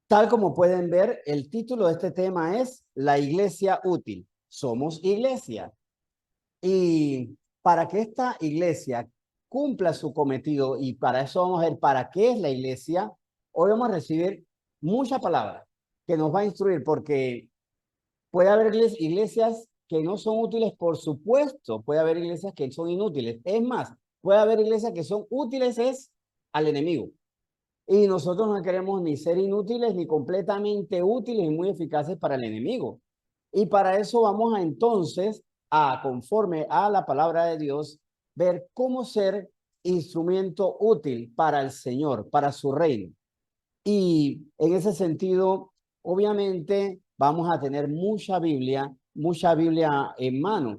Tal como pueden ver, el título de este tema es La Iglesia Útil. Somos iglesia. Y para que esta iglesia cumpla su cometido, y para eso vamos a ver para qué es la iglesia, hoy vamos a recibir mucha palabra que nos va a instruir, porque puede haber iglesias que no son útiles, por supuesto, puede haber iglesias que son inútiles. Es más, puede haber iglesias que son útiles es al enemigo. Y nosotros no queremos ni ser inútiles, ni completamente útiles y muy eficaces para el enemigo. Y para eso vamos a entonces, conforme a la palabra de Dios, ver cómo ser instrumento útil para el Señor, para su reino. Y en ese sentido, obviamente, vamos a tener mucha Biblia en mano.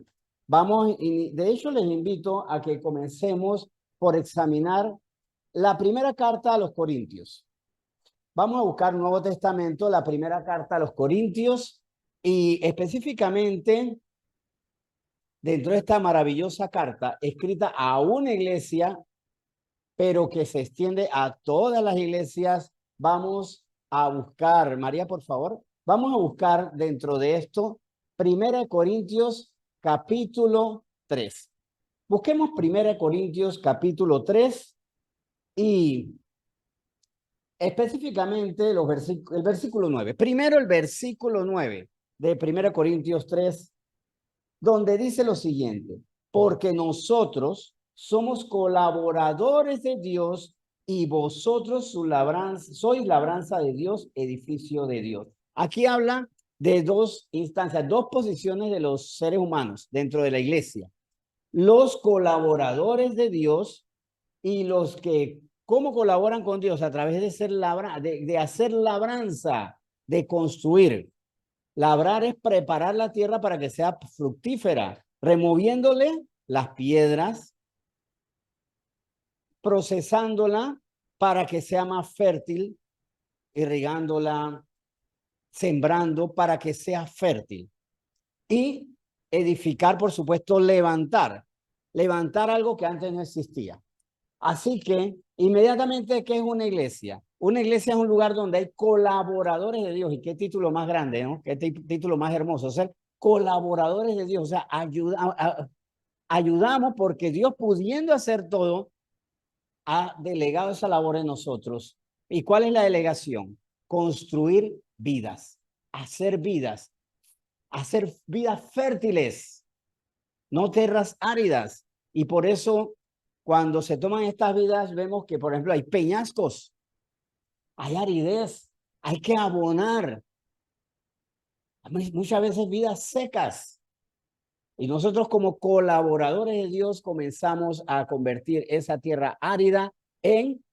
Y de hecho, les invito a que comencemos por examinar la primera carta a los Corintios. Vamos a buscar Nuevo Testamento, la primera carta a los Corintios, y específicamente dentro de esta maravillosa carta escrita a una iglesia, pero que se extiende a todas las iglesias. Vamos a buscar, María, por favor, vamos a buscar dentro de esto, Primera de Corintios, capítulo 3. Busquemos Primera de Corintios, capítulo 3, y específicamente el versículo 9. Primero el versículo 9 de 1 Corintios 3, donde dice lo siguiente: porque nosotros somos colaboradores de Dios y vosotros sois labranza de Dios, edificio de Dios. Aquí habla de dos instancias, dos posiciones de los seres humanos dentro de la iglesia: los colaboradores de Dios y los que, ¿cómo colaboran con Dios? A través de hacer labranza, de construir. Labrar es preparar la tierra para que sea fructífera, removiéndole las piedras, procesándola para que sea más fértil, irrigándola, sembrando para que sea fértil. Y edificar, por supuesto, levantar algo que antes no existía. Así que, inmediatamente, ¿qué es una iglesia? Una iglesia es un lugar donde hay colaboradores de Dios. Y qué título más grande, ¿no? Qué título más hermoso. Ser colaboradores de Dios. O sea, ayudamos porque Dios, pudiendo hacer todo, ha delegado esa labor en nosotros. ¿Y cuál es la delegación? Construir vidas, hacer vidas, hacer vidas fértiles, no tierras áridas. Y por eso, cuando se toman estas vidas, vemos que, por ejemplo, hay peñascos, hay aridez, hay que abonar. Hay muchas veces vidas secas. Y nosotros, como colaboradores de Dios, comenzamos a convertir esa tierra árida en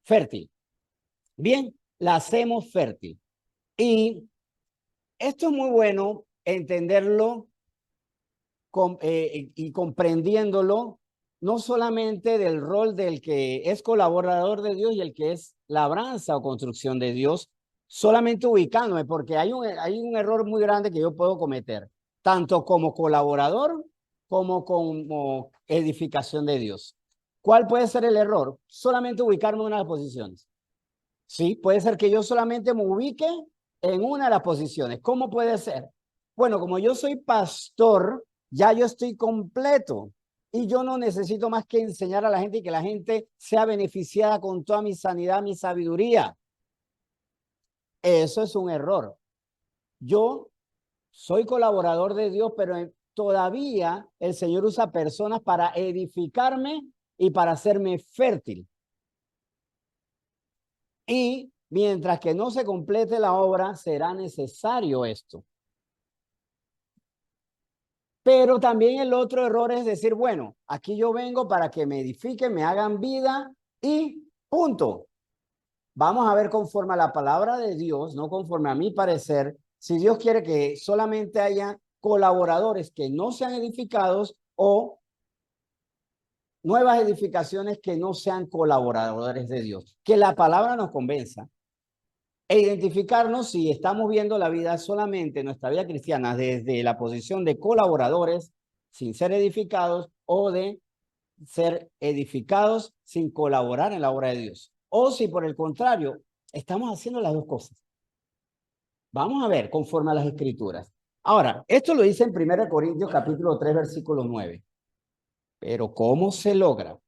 fértil. Bien, la hacemos fértil. Y esto es muy bueno entenderlo y comprendiéndolo, no solamente del rol del que es colaborador de Dios y el que es labranza o construcción de Dios, solamente ubicándome, porque hay un error muy grande que yo puedo cometer, tanto como colaborador como como edificación de Dios. ¿Cuál puede ser el error? Solamente ubicarme en una de las posiciones. Sí, puede ser que yo solamente me ubique en una de las posiciones. ¿Cómo puede ser? Bueno, como yo soy pastor, ya yo estoy completo y yo no necesito más que enseñar a la gente y que la gente sea beneficiada con toda mi sanidad, mi sabiduría. Eso es un error. Yo soy colaborador de Dios, pero todavía el Señor usa personas para edificarme y para hacerme fértil. Y mientras que no se complete la obra, será necesario esto. Pero también el otro error es decir, bueno, aquí yo vengo para que me edifiquen, me hagan vida y punto. Vamos a ver conforme a la palabra de Dios, no conforme a mi parecer, si Dios quiere que solamente haya colaboradores que no sean edificados o nuevas edificaciones que no sean colaboradores de Dios. Que la palabra nos convenza e identificarnos si estamos viendo la vida solamente, nuestra vida cristiana, desde la posición de colaboradores sin ser edificados o de ser edificados sin colaborar en la obra de Dios. O si por el contrario, Estamos haciendo las dos cosas. Vamos a ver conforme a las Escrituras. Ahora, esto lo dice en 1 Corintios capítulo 3, versículo 9. Pero ¿cómo se logra?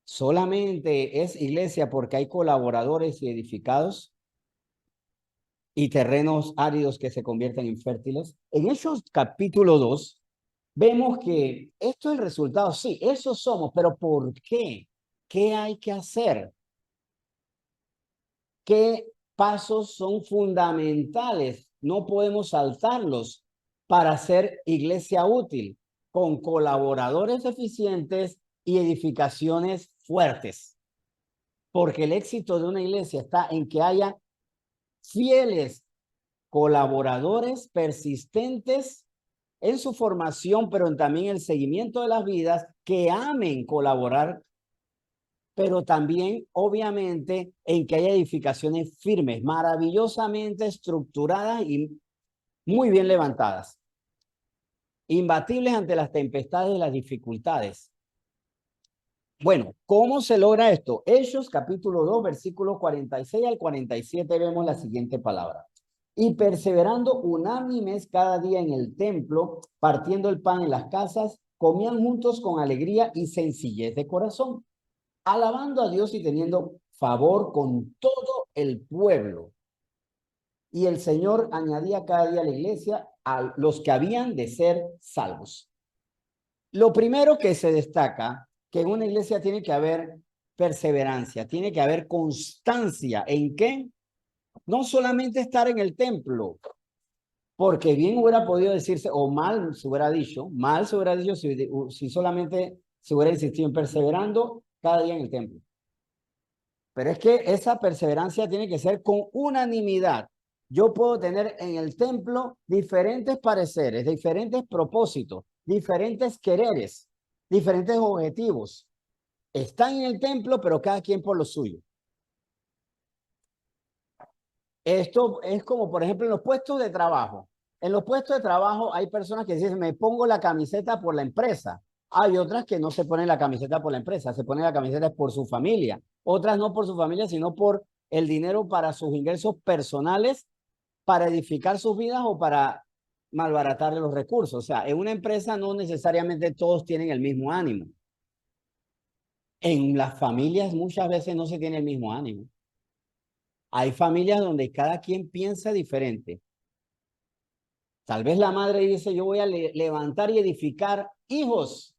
¿Solamente es iglesia porque hay colaboradores y edificados y terrenos áridos que se convierten en fértiles? En Hechos capítulo 2, vemos que esto es el resultado. Sí, eso somos, pero ¿por qué? ¿Qué hay que hacer? ¿Qué pasos son fundamentales? No podemos saltarlos para ser iglesia útil, con colaboradores eficientes y edificaciones fuertes. Porque el éxito de una iglesia está en que haya fieles colaboradores persistentes en su formación, pero también el seguimiento de las vidas, que amen colaborar, pero también, obviamente, en que haya edificaciones firmes, maravillosamente estructuradas y muy bien levantadas, imbatibles ante las tempestades y las dificultades. Bueno, ¿cómo se logra esto? Hechos capítulo 2, versículos 46 al 47, vemos la siguiente palabra. Y perseverando unánimes cada día en el templo, partiendo el pan en las casas, comían juntos con alegría y sencillez de corazón, alabando a Dios y teniendo favor con todo el pueblo. Y el Señor añadía cada día a la iglesia a los que habían de ser salvos. Lo primero que se destaca, que en una iglesia tiene que haber perseverancia, tiene que haber constancia. ¿En qué? No solamente estar en el templo, porque bien hubiera podido decirse, o mal se hubiera dicho si solamente se hubiera insistido en perseverando cada día en el templo. Pero es que esa perseverancia tiene que ser con unanimidad. Yo puedo tener en el templo diferentes pareceres, diferentes propósitos, diferentes quereres, diferentes objetivos. Están en el templo, pero cada quien por lo suyo. Esto es como, por ejemplo, en los puestos de trabajo. En los puestos de trabajo hay personas que dicen, me pongo la camiseta por la empresa. Hay otras que no se ponen la camiseta por la empresa, se ponen la camiseta por su familia. Otras no por su familia, sino por el dinero para sus ingresos personales, para edificar sus vidas o para malbaratarle los recursos. O sea, en una empresa no necesariamente todos tienen el mismo ánimo. En las familias muchas veces no se tiene el mismo ánimo. Hay familias donde cada quien piensa diferente. Tal vez la madre dice, yo voy a levantar y edificar hijos.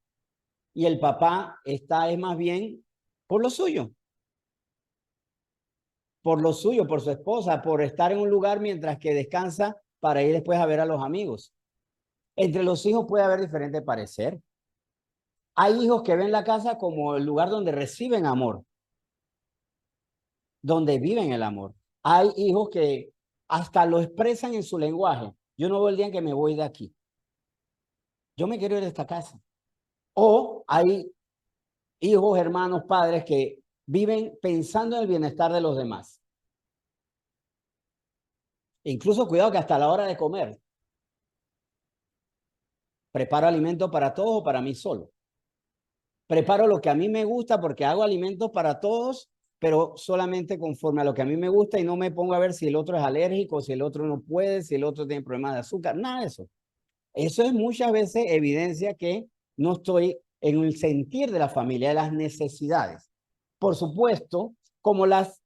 Y el papá es más bien por lo suyo. Por lo suyo, por su esposa, por estar en un lugar mientras que descansa para ir después a ver a los amigos. Entre los hijos puede haber diferente parecer. Hay hijos que ven la casa como el lugar donde reciben amor, donde viven el amor. Hay hijos que hasta lo expresan en su lenguaje. Yo no veo el día en que me voy de aquí. Yo me quiero ir de esta casa. O hay hijos, hermanos, padres que viven pensando en el bienestar de los demás. Incluso cuidado que hasta la hora de comer, preparo alimento para todos o para mí solo. Preparo lo que a mí me gusta porque hago alimentos para todos, pero solamente conforme a lo que a mí me gusta y no me pongo a ver si el otro es alérgico, si el otro no puede, si el otro tiene problemas de azúcar, nada de eso. Eso es muchas veces evidencia que no estoy en el sentir de la familia, de las necesidades. Por supuesto, como las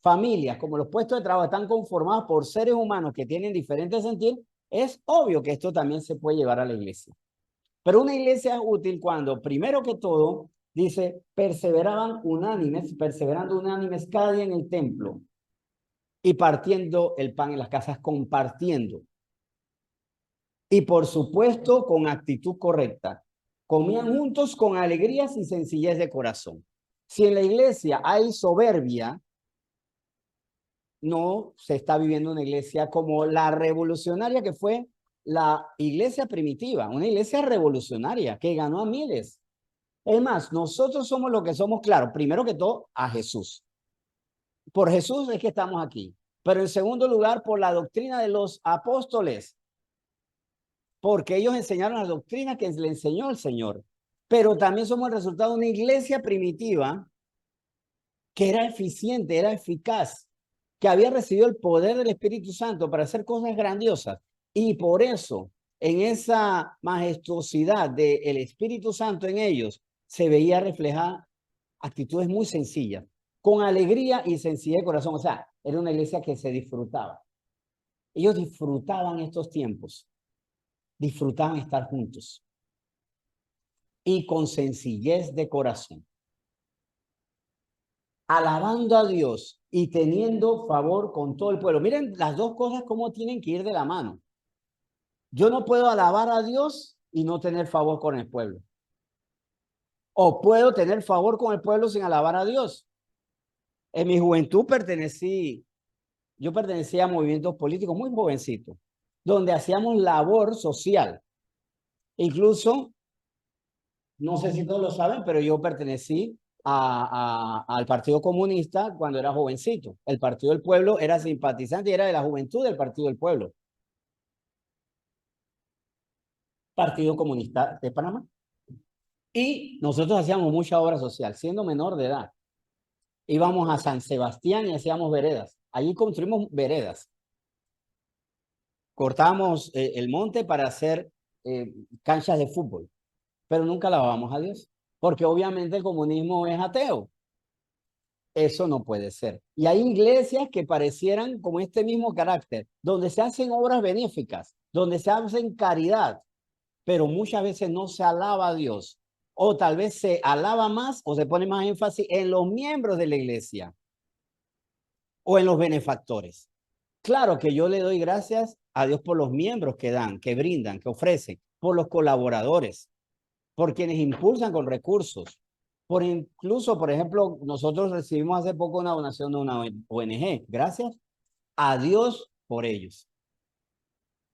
familias, como los puestos de trabajo están conformados por seres humanos que tienen diferentes sentir, es obvio que esto también se puede llevar a la iglesia. Pero una iglesia es útil cuando, primero que todo, dice, perseverando unánimes cada día en el templo y partiendo el pan en las casas, compartiendo. Y por supuesto, con actitud correcta. Comían juntos con alegrías y sencillez de corazón. Si en la iglesia hay soberbia, no se está viviendo una iglesia como la revolucionaria que fue la iglesia primitiva, una iglesia revolucionaria que ganó a miles. Es más, nosotros somos lo que somos, claro, primero que todo, a Jesús. Por Jesús es que estamos aquí. Pero en segundo lugar, por la doctrina de los apóstoles, porque ellos enseñaron la doctrina que le enseñó el Señor. Pero también somos el resultado de una iglesia primitiva que era eficiente, era eficaz, que había recibido el poder del Espíritu Santo para hacer cosas grandiosas. Y por eso, en esa majestuosidad del Espíritu Santo en ellos, se veía reflejada actitudes muy sencillas, con alegría y sencillez de corazón. O sea, era una iglesia que se disfrutaba. Ellos disfrutaban estos tiempos, disfrutaban estar juntos y con sencillez de corazón, alabando a Dios y teniendo favor con todo el pueblo. Miren las dos cosas cómo tienen que ir de la mano. Yo no puedo alabar a Dios y no tener favor con el pueblo. O puedo tener favor con el pueblo sin alabar a Dios. En mi juventud yo pertenecía a movimientos políticos muy jovencitos, donde hacíamos labor social. Incluso, no sé si todos lo saben, pero yo pertenecí al Partido Comunista cuando era jovencito. El Partido del Pueblo era simpatizante y era de la juventud del Partido del Pueblo. Partido Comunista de Panamá. Y nosotros hacíamos mucha obra social, siendo menor de edad. Íbamos a San Sebastián y hacíamos veredas. Allí construimos veredas. Cortábamos el monte para hacer canchas de fútbol, pero nunca alabábamos a Dios, porque obviamente el comunismo es ateo. Eso no puede ser. Y hay iglesias que parecieran como este mismo carácter, donde se hacen obras benéficas, donde se hacen caridad, pero muchas veces no se alaba a Dios. O tal vez se alaba más o se pone más énfasis en los miembros de la iglesia o en los benefactores. Claro que yo le doy gracias a Dios por los miembros que dan, que brindan, que ofrecen, por los colaboradores, por quienes impulsan con recursos, por incluso, por ejemplo, nosotros recibimos hace poco una donación de una ONG. Gracias a Dios por ellos.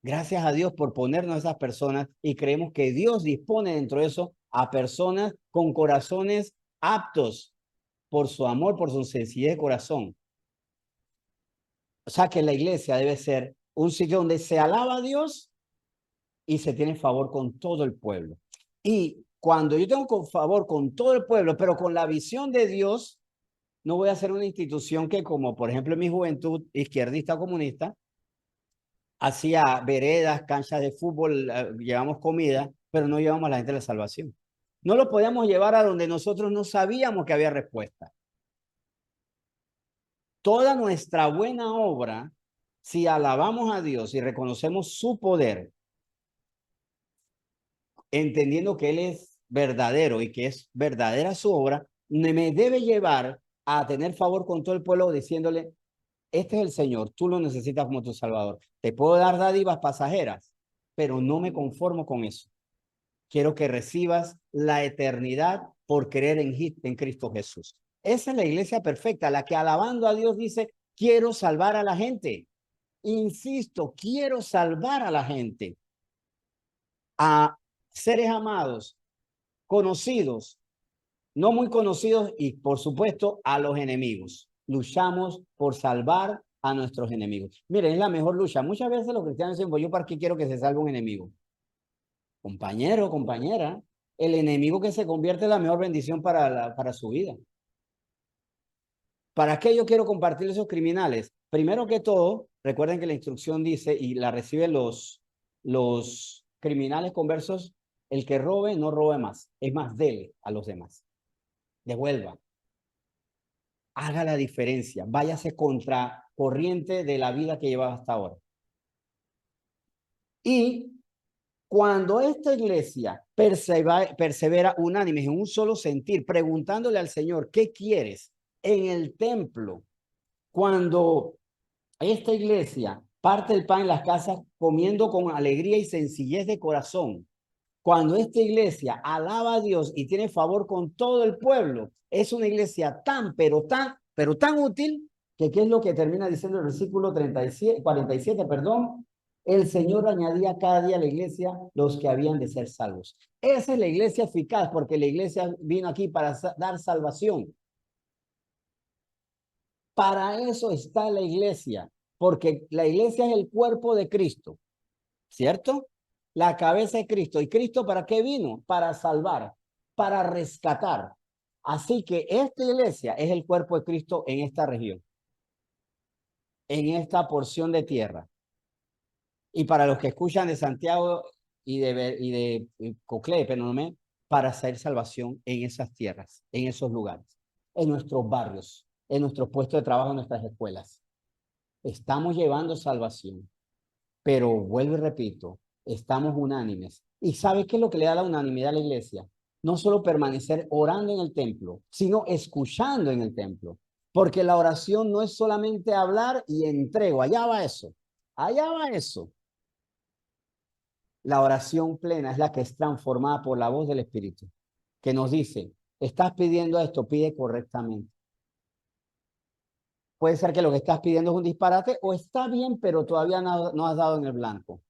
Gracias a Dios por ponernos a esas personas y creemos que Dios dispone dentro de eso a personas con corazones aptos por su amor, por su sencillez de corazón. O sea que la iglesia debe ser un sitio donde se alaba a Dios y se tiene favor con todo el pueblo. Y cuando yo tengo favor con todo el pueblo, pero con la visión de Dios, no voy a ser una institución que, como por ejemplo en mi juventud izquierdista o comunista, hacía veredas, canchas de fútbol, llevamos comida, pero no llevamos a la gente a la salvación. No lo podíamos llevar a donde nosotros no sabíamos que había respuesta. Toda nuestra buena obra, si alabamos a Dios y reconocemos su poder, entendiendo que Él es verdadero y que es verdadera su obra, me debe llevar a tener favor con todo el pueblo diciéndole, este es el Señor, tú lo necesitas como tu Salvador. Te puedo dar dádivas pasajeras, pero no me conformo con eso. Quiero que recibas la eternidad por creer en Cristo Jesús. Esa es la iglesia perfecta, la que alabando a Dios dice, quiero salvar a la gente. Insisto, quiero salvar a la gente. A seres amados, conocidos, no muy conocidos y por supuesto a los enemigos. Luchamos por salvar a nuestros enemigos. Miren, es la mejor lucha. Muchas veces los cristianos dicen, pues yo para qué quiero que se salve un enemigo. Compañero, compañera, el enemigo que se convierte en la mejor bendición para su vida. ¿Para qué yo quiero compartir esos criminales? Primero que todo, recuerden que la instrucción dice, y la reciben los criminales conversos, el que robe, no robe más. Es más, dele a los demás. Devuelva. Haga la diferencia. Váyase contra corriente de la vida que llevaba hasta ahora. Y cuando esta iglesia persevera unánimes en un solo sentir, preguntándole al Señor, ¿qué quieres? En el templo, cuando esta iglesia parte el pan en las casas comiendo con alegría y sencillez de corazón, cuando esta iglesia alaba a Dios y tiene favor con todo el pueblo, es una iglesia pero tan útil que ¿qué es lo que termina diciendo el versículo 47, perdón? El Señor añadía cada día a la iglesia los que habían de ser salvos. Esa es la iglesia eficaz porque la iglesia vino aquí para dar salvación. Para eso está la iglesia, porque la iglesia es el cuerpo de Cristo, ¿cierto? La cabeza de Cristo. ¿Y Cristo para qué vino? Para salvar, para rescatar. Así que esta iglesia es el cuerpo de Cristo en esta región, en esta porción de tierra. Y para los que escuchan de Santiago y de Coclé, Penonomé, para hacer salvación en esas tierras, en esos lugares, en nuestros barrios, en nuestros puestos de trabajo, en nuestras escuelas. Estamos llevando salvación, pero vuelvo y repito, estamos unánimes. ¿Y sabe qué es lo que le da la unanimidad a la iglesia? No solo permanecer orando en el templo, sino escuchando en el templo. Porque la oración no es solamente hablar y entrego, allá va eso, allá va eso. La oración plena es la que es transformada por la voz del Espíritu, que nos dice, estás pidiendo esto, pide correctamente. Puede ser que lo que estás pidiendo es un disparate o está bien, pero todavía no has dado en el blanco.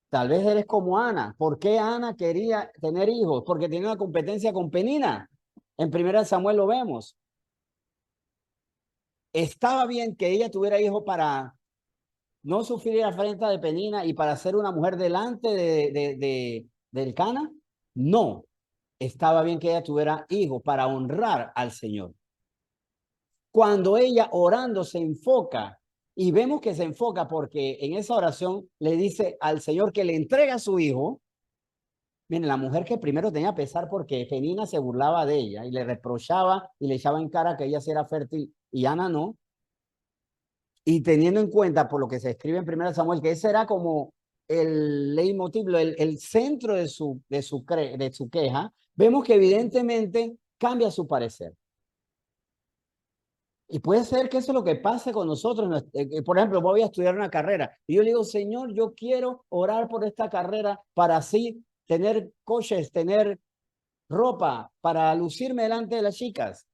Tal vez eres como Ana. ¿Por qué Ana quería tener hijos? Porque tenía una competencia con Penina. En 1 Samuel lo vemos. Estaba bien que ella tuviera hijos para no sufrir la afrenta de Penina y para ser una mujer delante del Cana. No, estaba bien que ella tuviera hijos para honrar al Señor. Cuando ella orando se enfoca, y vemos que se enfoca porque en esa oración le dice al Señor que le entrega a su hijo. Miren, la mujer que primero tenía pesar porque Penina se burlaba de ella y le reprochaba y le echaba en cara que ella sí era fértil y Ana no. Y teniendo en cuenta por lo que se escribe en 1 Samuel, que ese era como el leitmotiv, el centro de su queja, vemos que evidentemente cambia su parecer. Y puede ser que eso es lo que pase con nosotros. Por ejemplo, voy a estudiar una carrera y yo le digo, Señor, yo quiero orar por esta carrera para así tener coches, tener ropa, para lucirme delante de las chicas.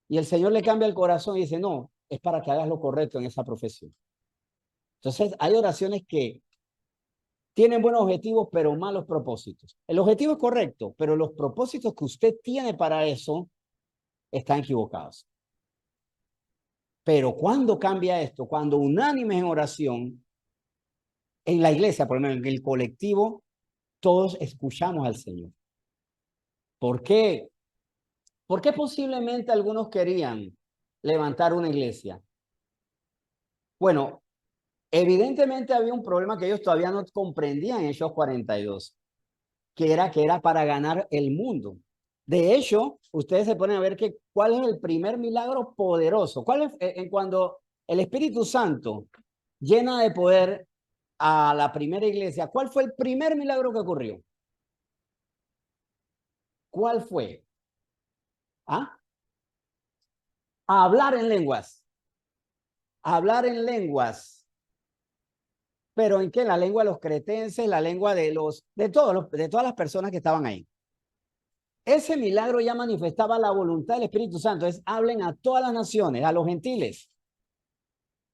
Y el Señor le cambia el corazón y dice, no, es para que hagas lo correcto en esa profesión. Entonces, hay oraciones que tienen buenos objetivos, pero malos propósitos. El objetivo es correcto, pero los propósitos que usted tiene para eso están equivocados. Pero ¿cuándo cambia esto? Cuando unánimes en oración, en la iglesia, por lo menos en el colectivo, todos escuchamos al Señor. ¿Por qué? ¿Por qué posiblemente algunos querían levantar una iglesia? Bueno, evidentemente había un problema que ellos todavía no comprendían en Hechos 42, que era para ganar el mundo. De hecho, ustedes se ponen a ver que cuál es el primer milagro poderoso. ¿Cuál es en cuando el Espíritu Santo llena de poder a la primera iglesia? ¿Cuál fue el primer milagro que ocurrió? ¿Cuál fue? ¿Ah? A hablar en lenguas. A hablar en lenguas. Pero ¿en qué? La lengua de los cretenses, la lengua de todas las personas que estaban ahí. Ese milagro ya manifestaba la voluntad del Espíritu Santo. Es hablen a todas las naciones, a los gentiles.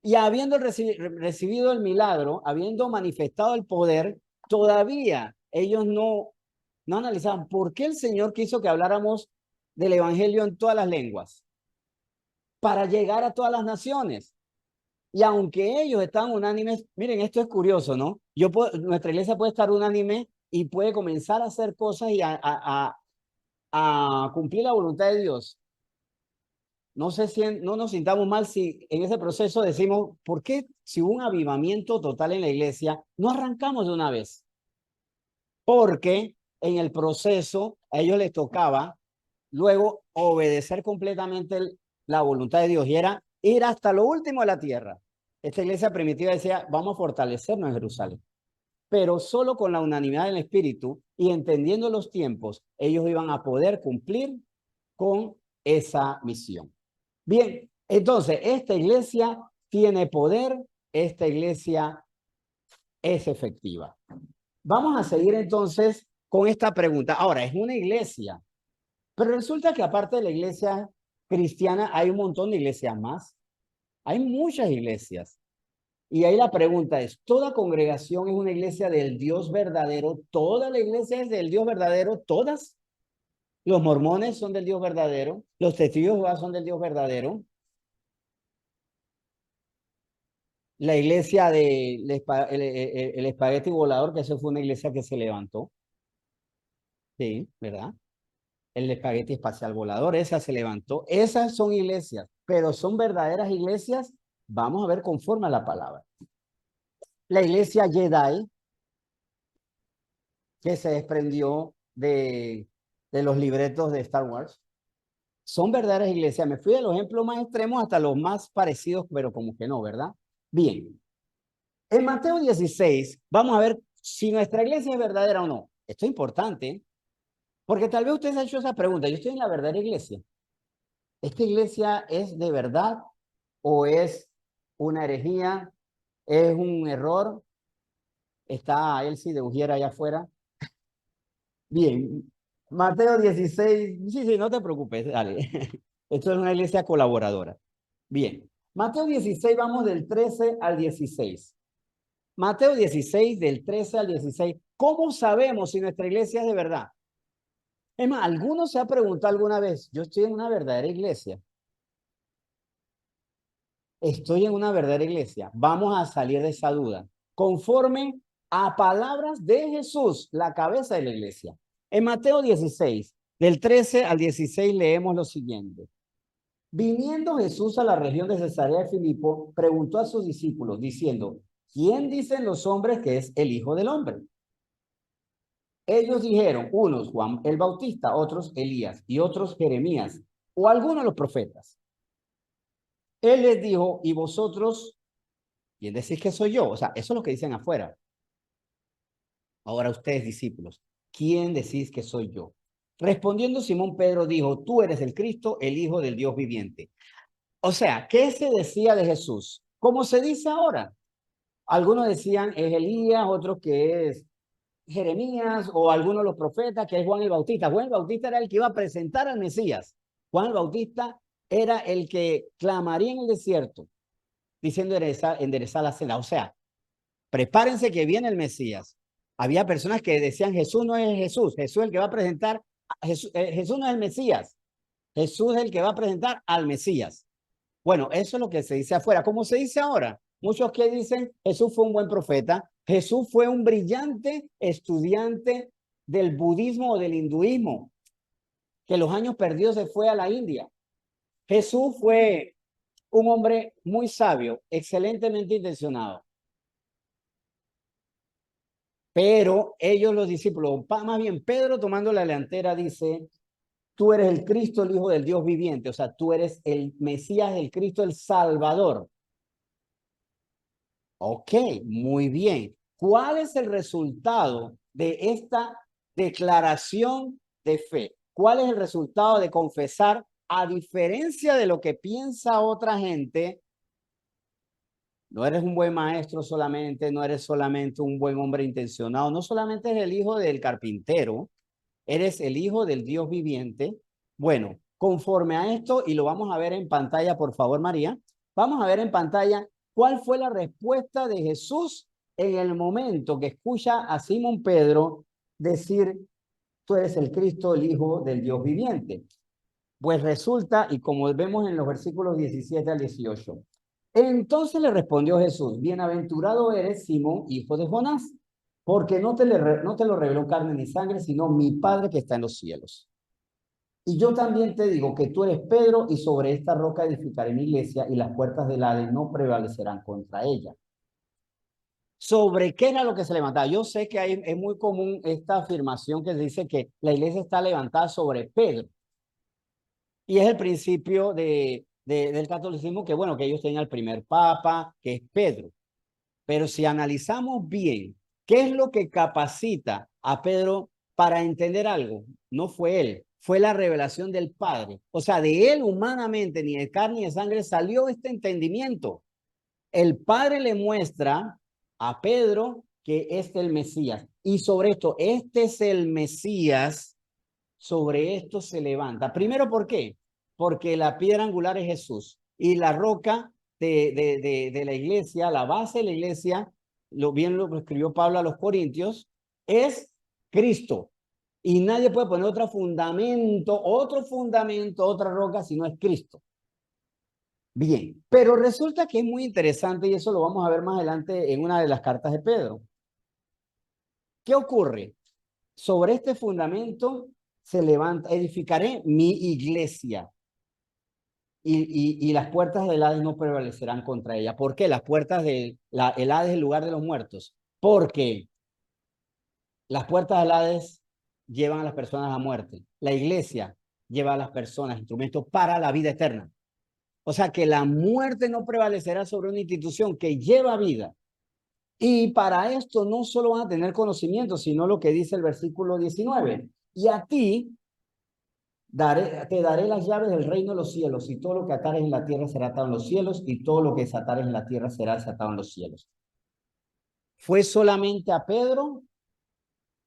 Y habiendo recibido el milagro, habiendo manifestado el poder, todavía ellos no analizaban por qué el Señor quiso que habláramos del Evangelio en todas las lenguas, para llegar a todas las naciones. Y aunque ellos estaban unánimes, miren, esto es curioso, ¿no? Nuestra iglesia puede estar unánime y puede comenzar a hacer cosas y a cumplir la voluntad de Dios. No sé si no nos sintamos mal si en ese proceso decimos, ¿por qué si hubo un avivamiento total en la iglesia, no arrancamos de una vez? Porque en el proceso a ellos les tocaba luego obedecer completamente la voluntad de Dios y era ir hasta lo último de la tierra. Esta iglesia primitiva decía, vamos a fortalecernos en Jerusalén. Pero solo con la unanimidad del Espíritu y entendiendo los tiempos, ellos iban a poder cumplir con esa misión. Bien, entonces, esta iglesia tiene poder, esta iglesia es efectiva. Vamos a seguir entonces con esta pregunta. Ahora, es una iglesia, pero resulta que aparte de la iglesia cristiana, hay un montón de iglesias más. Hay muchas iglesias. Y ahí la pregunta es, ¿toda congregación es una iglesia del Dios verdadero? ¿Toda la iglesia es del Dios verdadero? ¿Todas? ¿Los mormones son del Dios verdadero? ¿Los testigos de Jehová son del Dios verdadero? La iglesia el espagueti volador, que eso fue una iglesia que se levantó. Sí, ¿verdad? el espagueti espacial volador, esa se levantó. Esas son iglesias, pero son verdaderas iglesias. Vamos a ver conforme a la palabra. La iglesia Jedi, que se desprendió de los libretos de Star Wars, son verdaderas iglesias. Me fui de los ejemplos más extremos hasta los más parecidos, pero como que no, ¿verdad? Bien. En Mateo 16, vamos a ver si nuestra iglesia es verdadera o no. Esto es importante, porque tal vez usted se ha hecho esa pregunta. Yo estoy en la verdadera iglesia. ¿Esta iglesia es de verdad o es una herejía? ¿Es un error? ¿Está Elsie de Ujiera allá afuera? Bien, Mateo 16, sí, no te preocupes, dale. Esto es una iglesia colaboradora. Bien, Mateo 16, vamos del 13 al 16. Mateo 16, del 13 al 16. ¿Cómo sabemos si nuestra iglesia es de verdad? Es más, ¿alguno se ha preguntado alguna vez, yo estoy en una verdadera iglesia? Estoy en una verdadera iglesia. Vamos a salir de esa duda. Conforme a palabras de Jesús, la cabeza de la iglesia. En Mateo 16, del 13 al 16, leemos lo siguiente. Viniendo Jesús a la región de Cesarea de Filipo, preguntó a sus discípulos, diciendo, ¿quién dicen los hombres que es el Hijo del Hombre? Ellos dijeron, unos Juan el Bautista, otros Elías y otros Jeremías, o algunos de los profetas. Él les dijo, ¿y vosotros quién decís que soy yo? O sea, eso es lo que dicen afuera. Ahora ustedes, discípulos, ¿quién decís que soy yo? Respondiendo Simón Pedro dijo, tú eres el Cristo, el Hijo del Dios viviente. O sea, ¿qué se decía de Jesús? ¿Cómo se dice ahora? Algunos decían es Elías, otros que es Jeremías, o algunos de los profetas que es Juan el Bautista. Juan el Bautista era el que iba a presentar al Mesías. Juan el Bautista era el que clamaría en el desierto, diciendo enderezar la senda. O sea, prepárense que viene el Mesías. Había personas que decían, Jesús no es Jesús, Jesús es el que va a presentar, Jesús no es el Mesías, Jesús es el que va a presentar al Mesías. Bueno, eso es lo que se dice afuera. ¿Cómo se dice ahora? Muchos que dicen, Jesús fue un buen profeta, Jesús fue un brillante estudiante del budismo o del hinduismo, que los años perdidos se fue a la India. Jesús fue un hombre muy sabio, excelentemente intencionado. Pero ellos, los discípulos, más bien Pedro tomando la delantera dice, tú eres el Cristo, el Hijo del Dios viviente, o sea, tú eres el Mesías, el Cristo, el Salvador. Ok, muy bien. ¿Cuál es el resultado de esta declaración de fe? ¿Cuál es el resultado de confesar, a diferencia de lo que piensa otra gente? No eres un buen maestro solamente, no eres solamente un buen hombre intencionado, no solamente eres el hijo del carpintero, eres el hijo del Dios viviente. Bueno, conforme a esto, y lo vamos a ver en pantalla, por favor, María, vamos a ver en pantalla cuál fue la respuesta de Jesús en el momento que escucha a Simón Pedro decir, tú eres el Cristo, el hijo del Dios viviente. Pues resulta, y como vemos en los versículos 17 al 18, entonces le respondió Jesús, bienaventurado eres, Simón, hijo de Jonás, porque no te lo reveló carne ni sangre, sino mi Padre que está en los cielos. Y yo también te digo que tú eres Pedro, y sobre esta roca edificaré mi iglesia, y las puertas del Hades no prevalecerán contra ella. ¿Sobre qué era lo que se levantaba? Yo sé que es muy común esta afirmación que dice que la iglesia está levantada sobre Pedro. Y es el principio del catolicismo que, bueno, que ellos tenían el primer papa, que es Pedro. Pero si analizamos bien, ¿qué es lo que capacita a Pedro para entender algo? No fue él, fue la revelación del Padre. O sea, de él humanamente, ni de carne ni de sangre, salió este entendimiento. El Padre le muestra a Pedro que este es el Mesías. Y sobre esto, este es el Mesías, sobre esto se levanta. Primero, ¿por qué? Porque la piedra angular es Jesús y la roca de la iglesia, la base de la iglesia, bien lo escribió Pablo a los Corintios, es Cristo. Y nadie puede poner otro fundamento, otra roca, si no es Cristo. Bien, pero resulta que es muy interesante y eso lo vamos a ver más adelante en una de las cartas de Pedro. ¿Qué ocurre? Sobre este fundamento se levanta, edificaré mi iglesia y las puertas del Hades no prevalecerán contra ella. ¿Por qué? Las puertas del el Hades es el lugar de los muertos. Porque las puertas del Hades llevan a las personas a la muerte. La iglesia lleva a las personas instrumentos para la vida eterna. O sea que la muerte no prevalecerá sobre una institución que lleva vida. Y para esto no solo van a tener conocimiento, sino lo que dice el versículo 19. Y a ti te daré las llaves del reino de los cielos, y todo lo que atares en la tierra será atado en los cielos, y todo lo que desatares en la tierra será desatado en los cielos. ¿Fue solamente a Pedro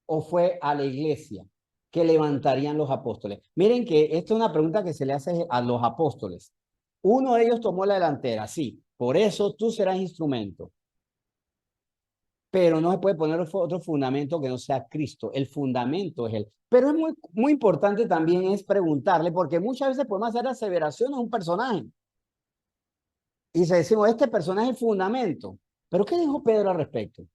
o fue a la iglesia que levantarían los apóstoles? Miren que esta es una pregunta que se le hace a los apóstoles. Uno de ellos tomó la delantera, sí, por eso tú serás instrumento. Pero no se puede poner otro fundamento que no sea Cristo. El fundamento es Él. Pero es muy importante también es preguntarle, porque muchas veces podemos hacer aseveraciones a un personaje. Y se decimos, este personaje es el fundamento. ¿Pero qué dijo Pedro al respecto?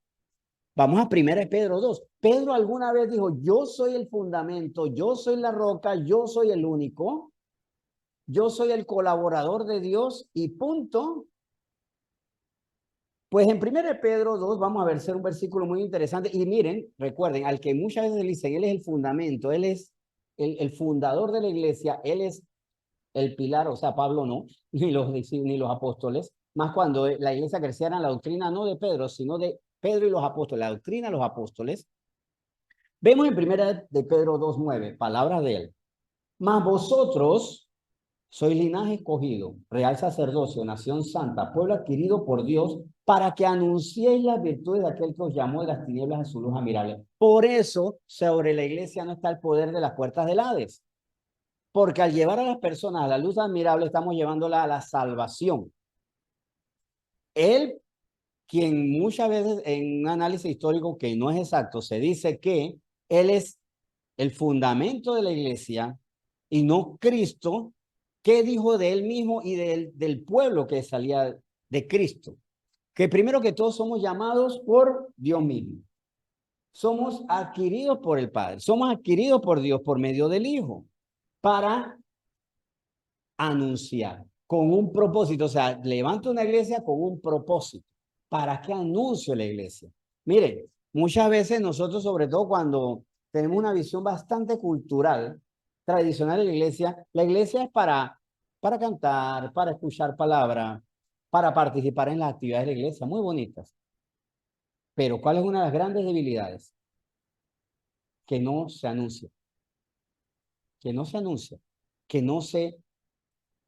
Vamos a 1 Pedro 2. Pedro alguna vez dijo, yo soy el fundamento, yo soy la roca, yo soy el único, yo soy el colaborador de Dios y punto. Pues en 1 Pedro 2 vamos a ver ser un versículo muy interesante. Y miren, recuerden, al que muchas veces le dicen, él es el fundamento, él es el fundador de la iglesia, él es el pilar, o sea, Pablo no, ni los apóstoles, más cuando la iglesia crecía en la doctrina no de Pedro, sino de Pedro y los apóstoles, la doctrina de los apóstoles. Vemos en 1 Pedro 2:9, palabras de él. Mas vosotros sois linaje escogido, real sacerdocio, nación santa, pueblo adquirido por Dios, para que anunciéis las virtudes de aquel que os llamó de las tinieblas a su luz admirable. Por eso, sobre la iglesia no está el poder de las puertas del Hades. Porque al llevar a las personas a la luz admirable, estamos llevándola a la salvación. Él, quien muchas veces en un análisis histórico que no es exacto, se dice que él es el fundamento de la iglesia y no Cristo. ¿Qué dijo de él mismo y del pueblo que salía de Cristo? Que primero que todos somos llamados por Dios mismo. Somos adquiridos por el Padre. Somos adquiridos por Dios por medio del Hijo para anunciar con un propósito. O sea, levanta una iglesia con un propósito. ¿Para qué anuncio la iglesia? Miren, muchas veces nosotros, sobre todo cuando tenemos una visión bastante cultural, tradicional de la iglesia es para cantar, para escuchar palabra, para participar en las actividades de la iglesia, muy bonitas. Pero ¿cuál es una de las grandes debilidades? Que no se anuncia, que no se anuncia, que no se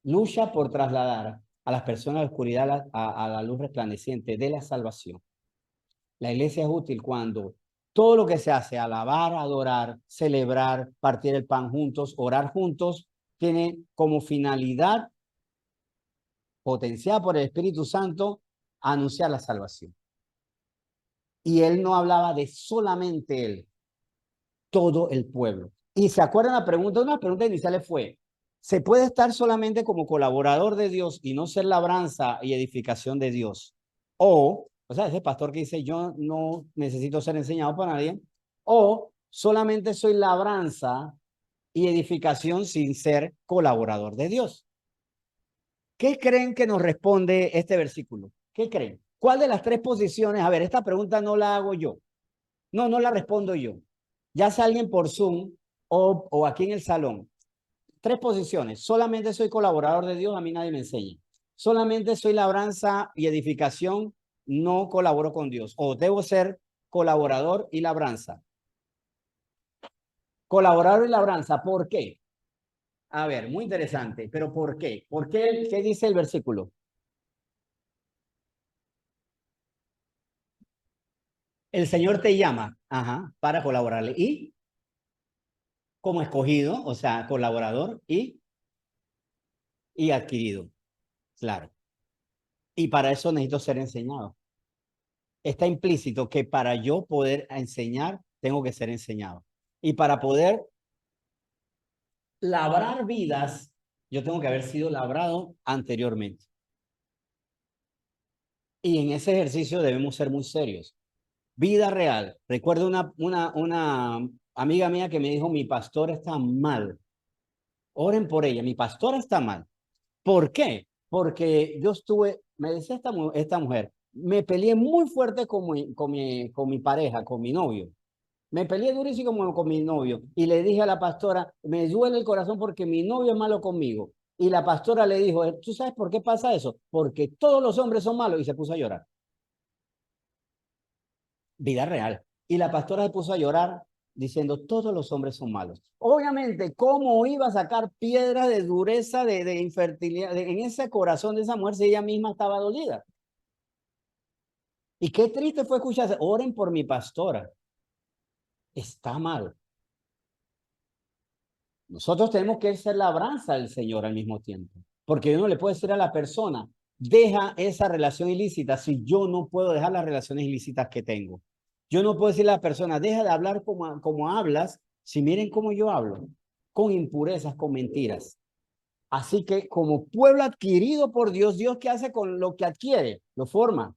lucha por trasladar a las personas de la oscuridad a la luz resplandeciente de la salvación. La iglesia es útil cuando todo lo que se hace, alabar, adorar, celebrar, partir el pan juntos, orar juntos, tiene como finalidad potenciada por el Espíritu Santo anunciar la salvación. Y él no hablaba de solamente él, todo el pueblo. Y se acuerdan la pregunta, una pregunta inicial fue, ¿se puede estar solamente como colaborador de Dios y no ser labranza y edificación de Dios? O sea, ese pastor que dice, yo no necesito ser enseñado por nadie, o solamente soy labranza y edificación sin ser colaborador de Dios. ¿Qué creen que nos responde este versículo? ¿Qué creen? ¿Cuál de las tres posiciones? A ver, esta pregunta no la hago yo. No la respondo yo. Ya sea alguien por Zoom o aquí en el salón. Tres posiciones. Solamente soy colaborador de Dios, a mí nadie me enseña. Solamente soy labranza y edificación, no colaboro con Dios. O debo ser colaborador y labranza. Colaborador y labranza, ¿por qué? A ver, muy interesante, pero ¿por qué? ¿Por qué? ¿Qué dice el versículo? El Señor te llama, ajá, para colaborarle. Y como escogido, o sea, colaborador y adquirido, claro. Y para eso necesito ser enseñado. Está implícito que para yo poder enseñar, tengo que ser enseñado. Y para poder labrar vidas, yo tengo que haber sido labrado anteriormente. Y en ese ejercicio debemos ser muy serios. Vida real. Recuerdo una amiga mía que me dijo, mi pastora está mal. Oren por ella, mi pastora está mal. ¿Por qué? Porque yo estuve, me decía esta mujer, me peleé muy fuerte con mi pareja, con mi novio. Me peleé durísimo con mi novio y le dije a la pastora, me duele el corazón porque mi novio es malo conmigo. Y la pastora le dijo, ¿tú sabes por qué pasa eso? Porque todos los hombres son malos y se puso a llorar. Vida real. Y la pastora se puso a llorar diciendo, todos los hombres son malos. Obviamente, ¿cómo iba a sacar piedras de dureza, de infertilidad en ese corazón de esa mujer si ella misma estaba dolida? Y qué triste fue escucharse, oren por mi pastora. Está mal. Nosotros tenemos que ser labranza del Señor al mismo tiempo. Porque uno le puede decir a la persona, deja esa relación ilícita si yo no puedo dejar las relaciones ilícitas que tengo. Yo no puedo decirle a la persona, deja de hablar como hablas, si miren cómo yo hablo, con impurezas, con mentiras. Así que como pueblo adquirido por Dios, Dios ¿qué hace con lo que adquiere? Lo forma.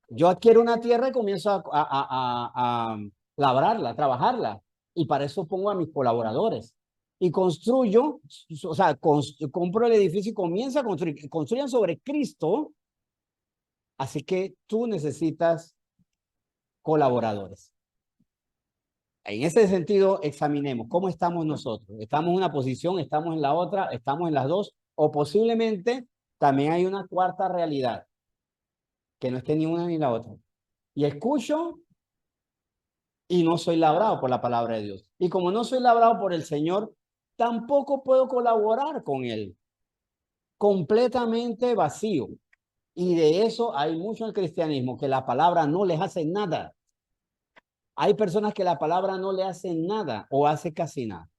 Yo adquiero una tierra y comienzo a labrarla, a trabajarla. Y para eso pongo a mis colaboradores. Y construyo, o sea, compro el edificio y comienzo a construir. Construyan sobre Cristo. Así que tú necesitas colaboradores. En ese sentido, examinemos cómo estamos nosotros. ¿Estamos en una posición, estamos en la otra, estamos en las dos? O posiblemente también hay una cuarta realidad, que no esté ni una ni la otra. Y escucho y no soy labrado por la palabra de Dios. Y como no soy labrado por el Señor, tampoco puedo colaborar con Él. Completamente vacío. Y de eso hay mucho en el cristianismo, que la palabra no les hace nada. Hay personas que la palabra no le hace nada o hace casi nada.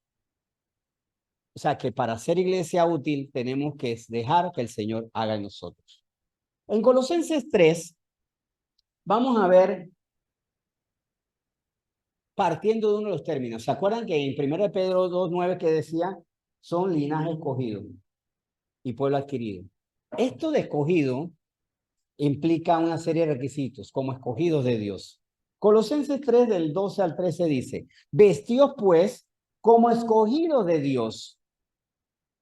O sea que para ser iglesia útil tenemos que dejar que el Señor haga en nosotros. En Colosenses 3, vamos a ver partiendo de uno de los términos. ¿Se acuerdan que en 1 Pedro 2:9 que decía, son linaje escogido y pueblo adquirido? Esto de escogido implica una serie de requisitos como escogidos de Dios. Colosenses 3 del 12 al 13 dice, vestidos pues como escogidos de Dios,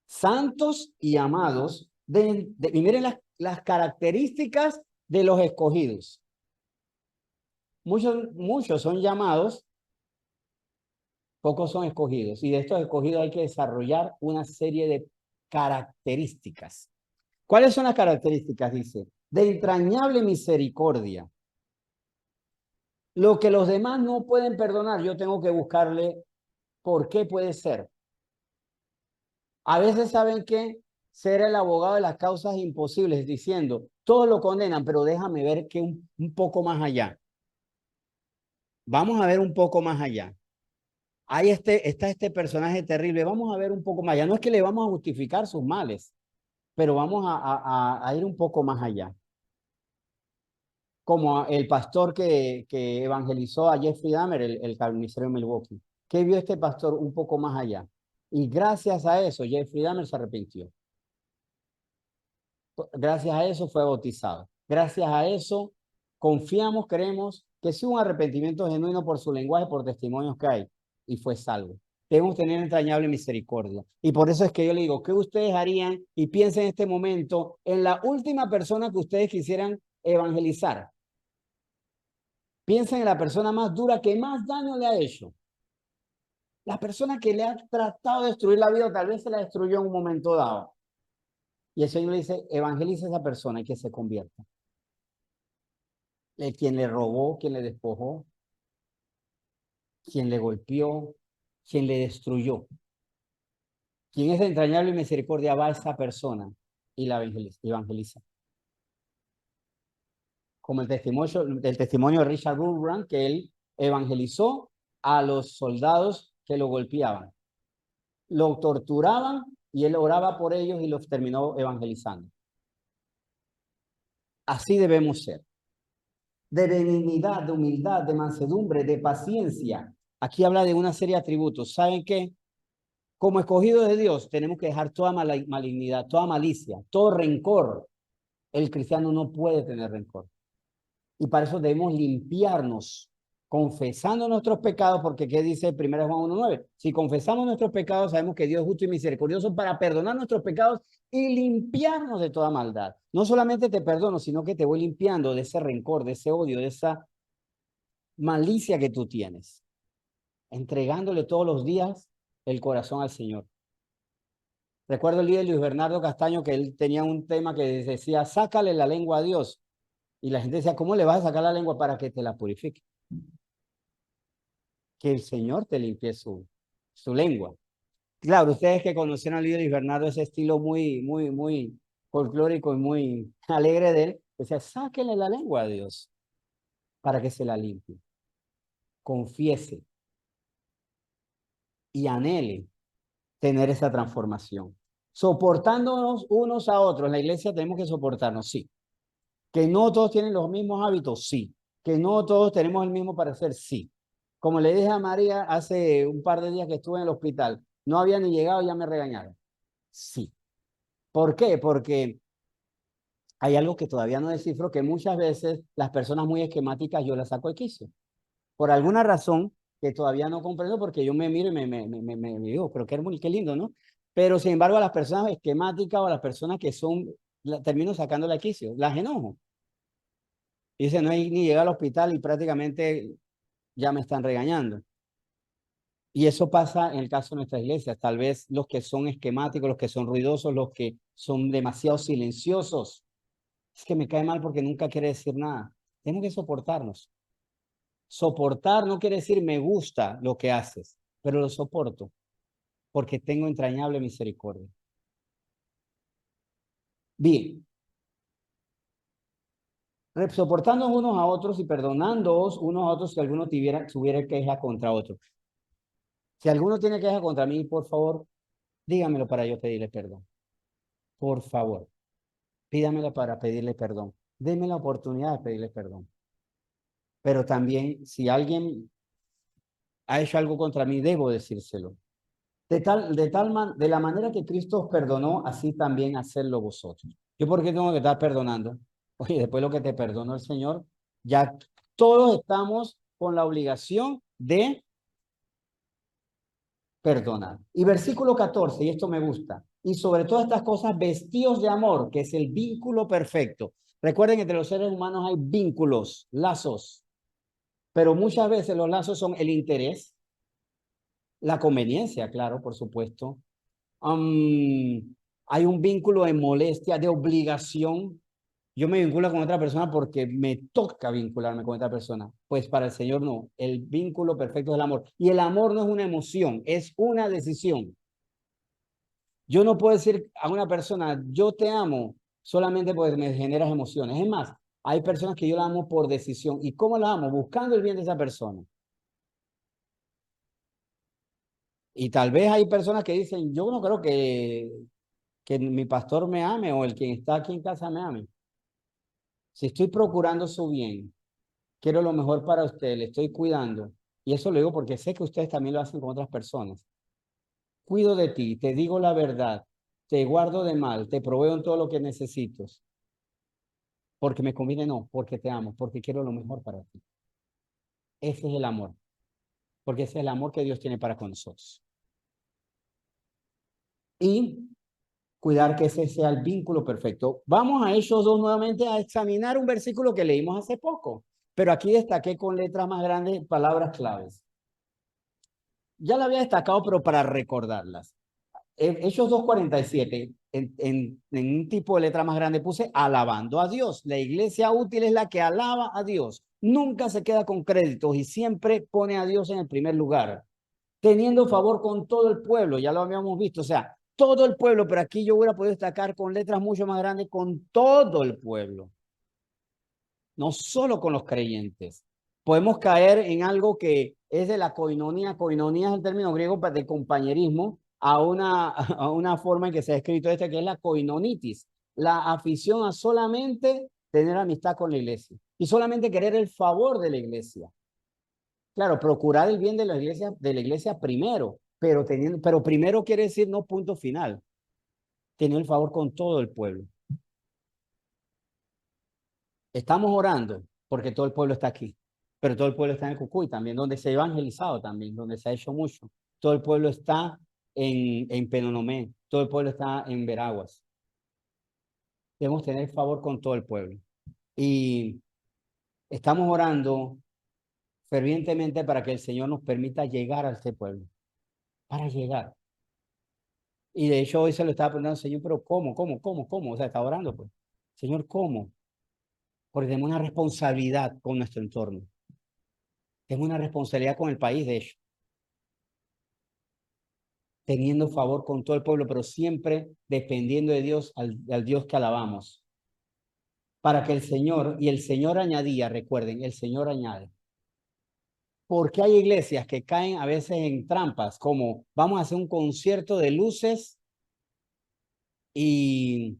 santos y amados, y miren las características de los escogidos. Muchos son llamados, pocos son escogidos. Y de estos escogidos hay que desarrollar una serie de características. ¿Cuáles son las características? Dice, de entrañable misericordia. Lo que los demás no pueden perdonar, yo tengo que buscarle por qué puede ser. A veces saben que ser el abogado de las causas imposibles, diciendo, todos lo condenan, pero déjame ver que un poco más allá. Vamos a ver un poco más allá. Ahí está este personaje terrible, vamos a ver un poco más allá. No es que le vamos a justificar sus males, pero vamos a ir un poco más allá. Como el pastor que evangelizó a Jeffrey Dahmer, el carnicero de Milwaukee. ¿Qué vio este pastor un poco más allá? Y gracias a eso, Jeffrey Dahmer se arrepintió. Gracias a eso fue bautizado. Gracias a eso confiamos, creemos que sí un arrepentimiento genuino por su lenguaje, por testimonios que hay, y fue salvo. Debemos tener entrañable misericordia. Y por eso es que yo le digo, ¿qué ustedes harían? Y piensen en este momento en la última persona que ustedes quisieran evangelizar. Piensen en la persona más dura que más daño le ha hecho. La persona que le ha tratado de destruir la vida, o tal vez se la destruyó en un momento dado. Y el Señor le dice, evangeliza a esa persona y que se convierta. Quien le robó, quien le despojó, quien le golpeó, quien le destruyó. Quien es de entrañable misericordia va a esa persona y la evangeliza. Como el testimonio de Richard Wurmbrand, que él evangelizó a los soldados que lo golpeaban. Lo torturaban y él oraba por ellos y los terminó evangelizando. Así debemos ser. De benignidad, de humildad, de mansedumbre, de paciencia. Aquí habla de una serie de atributos. ¿Saben qué? Como escogidos de Dios, tenemos que dejar toda malignidad, toda malicia, todo rencor. El cristiano no puede tener rencor. Y para eso debemos limpiarnos confesando nuestros pecados, porque ¿qué dice 1 Juan 1:9? Si confesamos nuestros pecados, sabemos que Dios es justo y misericordioso para perdonar nuestros pecados y limpiarnos de toda maldad. No solamente te perdono, sino que te voy limpiando de ese rencor, de ese odio, de esa malicia que tú tienes, entregándole todos los días el corazón al Señor. Recuerdo el líder Luis Bernardo Castaño que él tenía un tema que decía, sácale la lengua a Dios. Y la gente decía, ¿cómo le vas a sacar la lengua para que te la purifique? Que el Señor te limpie su lengua. Claro, ustedes que conocen al líder Luis Bernardo, ese estilo muy folclórico y muy alegre de él, decía, sáquenle la lengua a Dios para que se la limpie. Confiese y anhele tener esa transformación. Soportándonos unos a otros. En la iglesia tenemos que soportarnos, sí. Que no todos tienen los mismos hábitos, sí. Que no todos tenemos el mismo parecer, sí. Como le dije a María hace un par de días que estuve en el hospital, no había ni llegado, ya me regañaron. Sí. ¿Por qué? Porque hay algo que todavía no descifro, que muchas veces las personas muy esquemáticas yo las saco de quicio. Por alguna razón que todavía no comprendo, porque yo me miro y me digo, pero qué lindo, ¿no? Pero sin embargo a las personas esquemáticas o a las personas que son, termino sacando de quicio, las enojo. Y dice, no hay ni llegar al hospital y prácticamente ya me están regañando. Y eso pasa en el caso de nuestras iglesias. Tal vez los que son esquemáticos, los que son ruidosos, los que son demasiado silenciosos. Es que me cae mal porque nunca quiere decir nada. Tenemos que soportarnos. Soportar no quiere decir me gusta lo que haces, pero lo soporto porque tengo entrañable misericordia. Bien, soportando unos a otros y perdonándoos unos a otros si alguno tuviera queja contra otro. Si alguno tiene queja contra mí, por favor, dígamelo para yo pedirle perdón. Por favor, pídamelo para pedirle perdón. Deme la oportunidad de pedirle perdón. Pero también, si alguien ha hecho algo contra mí, debo decírselo. De la manera que Cristo os perdonó, así también hacerlo vosotros. ¿Yo por qué tengo que estar perdonando? Oye, después lo que te perdonó el Señor, ya todos estamos con la obligación de perdonar. Y versículo 14, y esto me gusta, y sobre todas estas cosas, vestidos de amor, que es el vínculo perfecto. Recuerden que entre los seres humanos hay vínculos, lazos, pero muchas veces los lazos son el interés, la conveniencia, claro, por supuesto. Hay un vínculo de molestia, de obligación. Yo me vinculo con otra persona porque me toca vincularme con otra persona. Pues para el Señor no. El vínculo perfecto es el amor. Y el amor no es una emoción, es una decisión. Yo no puedo decir a una persona, yo te amo, solamente porque me generas emociones. Es más, hay personas que yo la amo por decisión. ¿Y cómo la amo? Buscando el bien de esa persona. Y tal vez hay personas que dicen, yo no creo que mi pastor me ame o el quien está aquí en casa me ame. Si estoy procurando su bien, quiero lo mejor para usted, le estoy cuidando. Y eso lo digo porque sé que ustedes también lo hacen con otras personas. Cuido de ti, te digo la verdad, te guardo de mal, te proveo en todo lo que necesites. Porque me conviene, no, porque te amo, porque quiero lo mejor para ti. Ese es el amor, porque ese es el amor que Dios tiene para con nosotros. Y cuidar que ese sea el vínculo perfecto. Vamos a ellos dos nuevamente a examinar un versículo que leímos hace poco, pero aquí destaqué con letras más grandes palabras claves. Ya la había destacado, pero para recordarlas. Hechos 2:47, en un tipo de letra más grande puse alabando a Dios. La iglesia útil es la que alaba a Dios. Nunca se queda con créditos y siempre pone a Dios en el primer lugar, teniendo favor con todo el pueblo. Ya lo habíamos visto, o sea, todo el pueblo, pero aquí yo hubiera podido destacar con letras mucho más grandes con todo el pueblo, no solo con los creyentes. Podemos caer en algo que es de la coinonía. Coinonía es el término griego de compañerismo a una forma en que se ha escrito que es la coinonitis, la afición a solamente tener amistad con la iglesia y solamente querer el favor de la iglesia. Claro, procurar el bien de la iglesia primero, pero primero quiere decir no punto final, tener el favor con todo el pueblo. Estamos orando porque todo el pueblo está aquí, pero todo el pueblo está en el Cucuy también, donde se ha evangelizado también, donde se ha hecho mucho. Todo el pueblo está en Penonomé, todo el pueblo está en Veraguas. Debemos tener favor con todo el pueblo. Y estamos orando fervientemente para que el Señor nos permita llegar a este pueblo, para llegar. Y de hecho hoy se lo estaba preguntando al Señor, pero ¿cómo? O sea, está orando, pues. Señor, ¿cómo? Porque tenemos una responsabilidad con nuestro entorno. Tenemos una responsabilidad con el país, de hecho, teniendo favor con todo el pueblo, pero siempre dependiendo de Dios, al Dios que alabamos. Para que el Señor, y el Señor añadía, recuerden, el Señor añade. Porque hay iglesias que caen a veces en trampas, como vamos a hacer un concierto de luces y,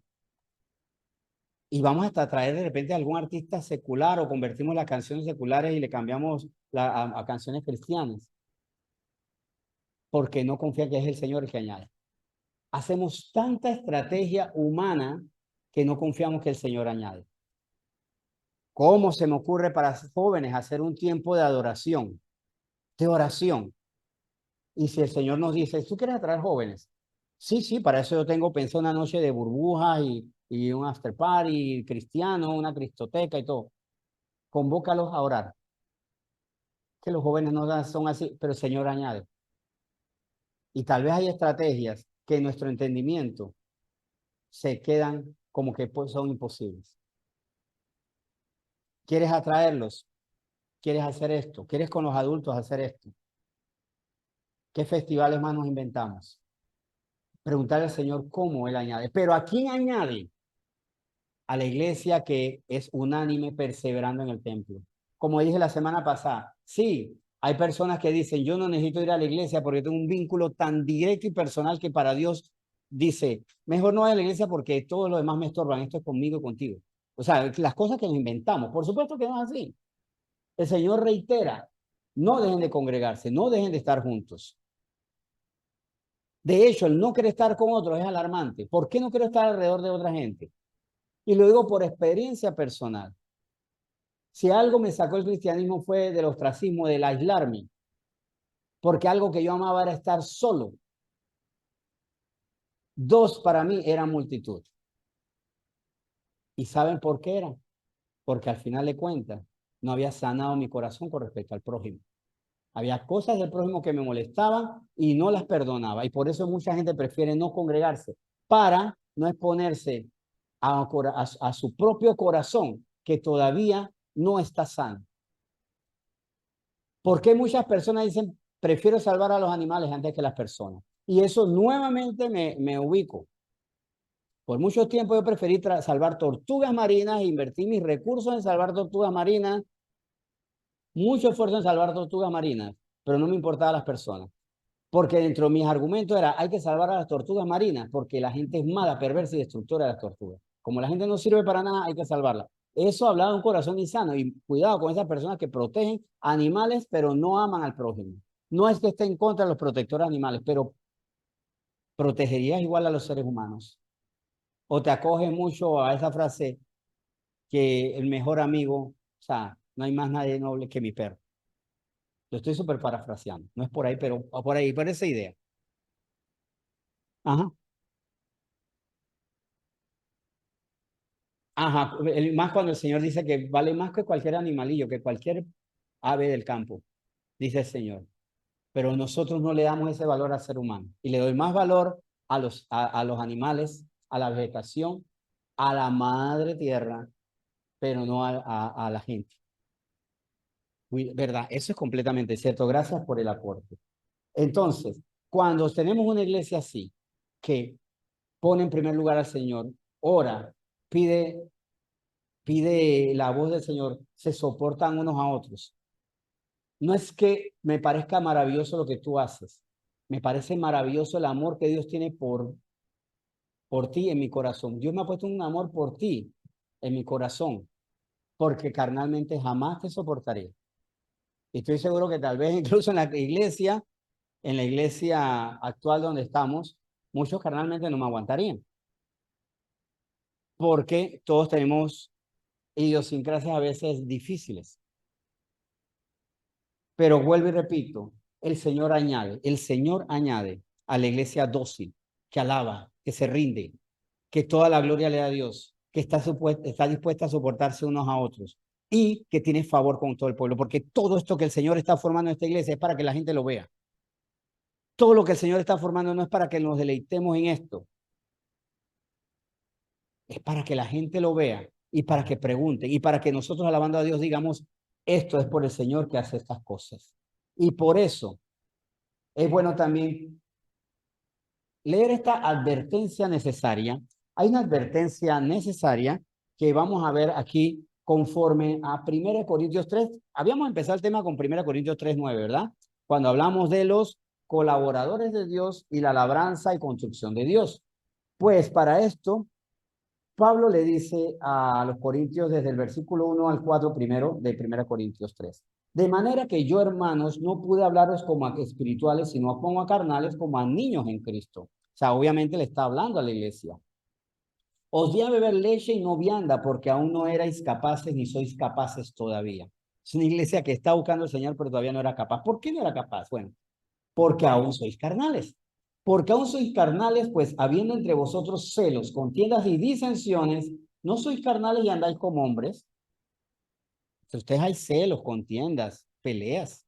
y vamos hasta traer de repente a algún artista secular o convertimos las canciones seculares y le cambiamos a canciones cristianas, porque no confía que es el Señor el que añade. Hacemos tanta estrategia humana que no confiamos que el Señor añade. ¿Cómo se me ocurre para jóvenes hacer un tiempo de adoración, de oración? Y si el Señor nos dice, ¿tú quieres atraer jóvenes? Sí, sí, para eso yo tengo pensado una noche de burbujas y un after party cristiano, una cristoteca y todo. Convócalos a orar. Que los jóvenes no son así, pero el Señor añade. Y tal vez hay estrategias que en nuestro entendimiento se quedan como que son imposibles. ¿Quieres atraerlos? ¿Quieres hacer esto? ¿Quieres con los adultos hacer esto? ¿Qué festivales más nos inventamos? Preguntarle al Señor cómo Él añade. Pero ¿a quién añade? A la iglesia que es unánime perseverando en el templo. Como dije la semana pasada, sí, hay personas que dicen, yo no necesito ir a la iglesia porque tengo un vínculo tan directo y personal que para Dios dice, mejor no vaya a la iglesia porque todo lo demás me estorban, esto es conmigo y contigo. O sea, las cosas que nos inventamos, por supuesto que no es así. El Señor reitera, no dejen de congregarse, no dejen de estar juntos. De hecho, el no querer estar con otros es alarmante. ¿Por qué no quiero estar alrededor de otra gente? Y lo digo por experiencia personal. Si algo me sacó el cristianismo fue del ostracismo, del aislarme, porque algo que yo amaba era estar solo. Dos para mí era multitud. ¿Y saben por qué era? Porque al final de cuentas no había sanado mi corazón con respecto al prójimo. Había cosas del prójimo que me molestaban y no las perdonaba. Y por eso mucha gente prefiere no congregarse para no exponerse a su propio corazón que todavía no está sano. ¿Por qué muchas personas dicen, prefiero salvar a los animales antes que las personas? Y eso nuevamente me ubico. Por mucho tiempo yo preferí salvar tortugas marinas e invertí mis recursos en salvar tortugas marinas, mucho esfuerzo en salvar tortugas marinas, pero no me importaba las personas. Porque dentro de mis argumentos era, hay que salvar a las tortugas marinas, porque la gente es mala, perversa y destructora de las tortugas. Como la gente no sirve para nada, hay que salvarla. Eso hablaba de un corazón insano y cuidado con esas personas que protegen animales, pero no aman al prójimo. No es que esté en contra de los protectores animales, pero protegerías igual a los seres humanos. O te acoges mucho a esa frase que el mejor amigo, o sea, no hay más nadie noble que mi perro. Lo estoy súper parafraseando. No es por ahí, pero por ahí, por esa idea. Ajá. Ajá, más cuando el Señor dice que vale más que cualquier animalillo, que cualquier ave del campo, dice el Señor. Pero nosotros no le damos ese valor al ser humano. Y le doy más valor a los animales, a la vegetación, a la madre tierra, pero no a la gente. ¿Verdad? Eso es completamente cierto. Gracias por el aporte. Entonces, cuando tenemos una iglesia así, que pone en primer lugar al Señor, ora, pide la voz del Señor, se soportan unos a otros. No es que me parezca maravilloso lo que tú haces, me parece maravilloso el amor que Dios tiene por ti en mi corazón. Dios me ha puesto un amor por ti en mi corazón, porque carnalmente jamás te soportaría. Y estoy seguro que tal vez incluso en la iglesia actual donde estamos, muchos carnalmente no me aguantarían, porque todos tenemos idiosincrasias a veces difíciles. Pero vuelvo y repito, el Señor añade a la iglesia dócil, que alaba, que se rinde, que toda la gloria le da a Dios, que está dispuesta a soportarse unos a otros y que tiene favor con todo el pueblo, porque todo esto que el Señor está formando en esta iglesia es para que la gente lo vea. Todo lo que el Señor está formando no es para que nos deleitemos en esto, es para que la gente lo vea y para que pregunten y para que nosotros alabando a Dios digamos, esto es por el Señor que hace estas cosas. Y por eso es bueno también leer esta advertencia necesaria. Hay una advertencia necesaria que vamos a ver aquí conforme a 1 Corintios 3. Habíamos empezado el tema con 1 Corintios 3:9, ¿verdad? Cuando hablamos de los colaboradores de Dios y la labranza y construcción de Dios. Pues para esto, Pablo le dice a los corintios desde el versículo 1 al 4 primero de 1 Corintios 3. De manera que yo, hermanos, no pude hablaros como a espirituales, sino como a carnales, como a niños en Cristo. O sea, obviamente le está hablando a la iglesia. Os di a beber leche y no vianda, porque aún no erais capaces ni sois capaces todavía. Es una iglesia que está buscando al Señor, pero todavía no era capaz. ¿Por qué no era capaz? Bueno, porque aún sois carnales. Porque aún sois carnales, pues habiendo entre vosotros celos, contiendas y disensiones, no sois carnales y andáis como hombres. Si ustedes hay celos, contiendas, peleas.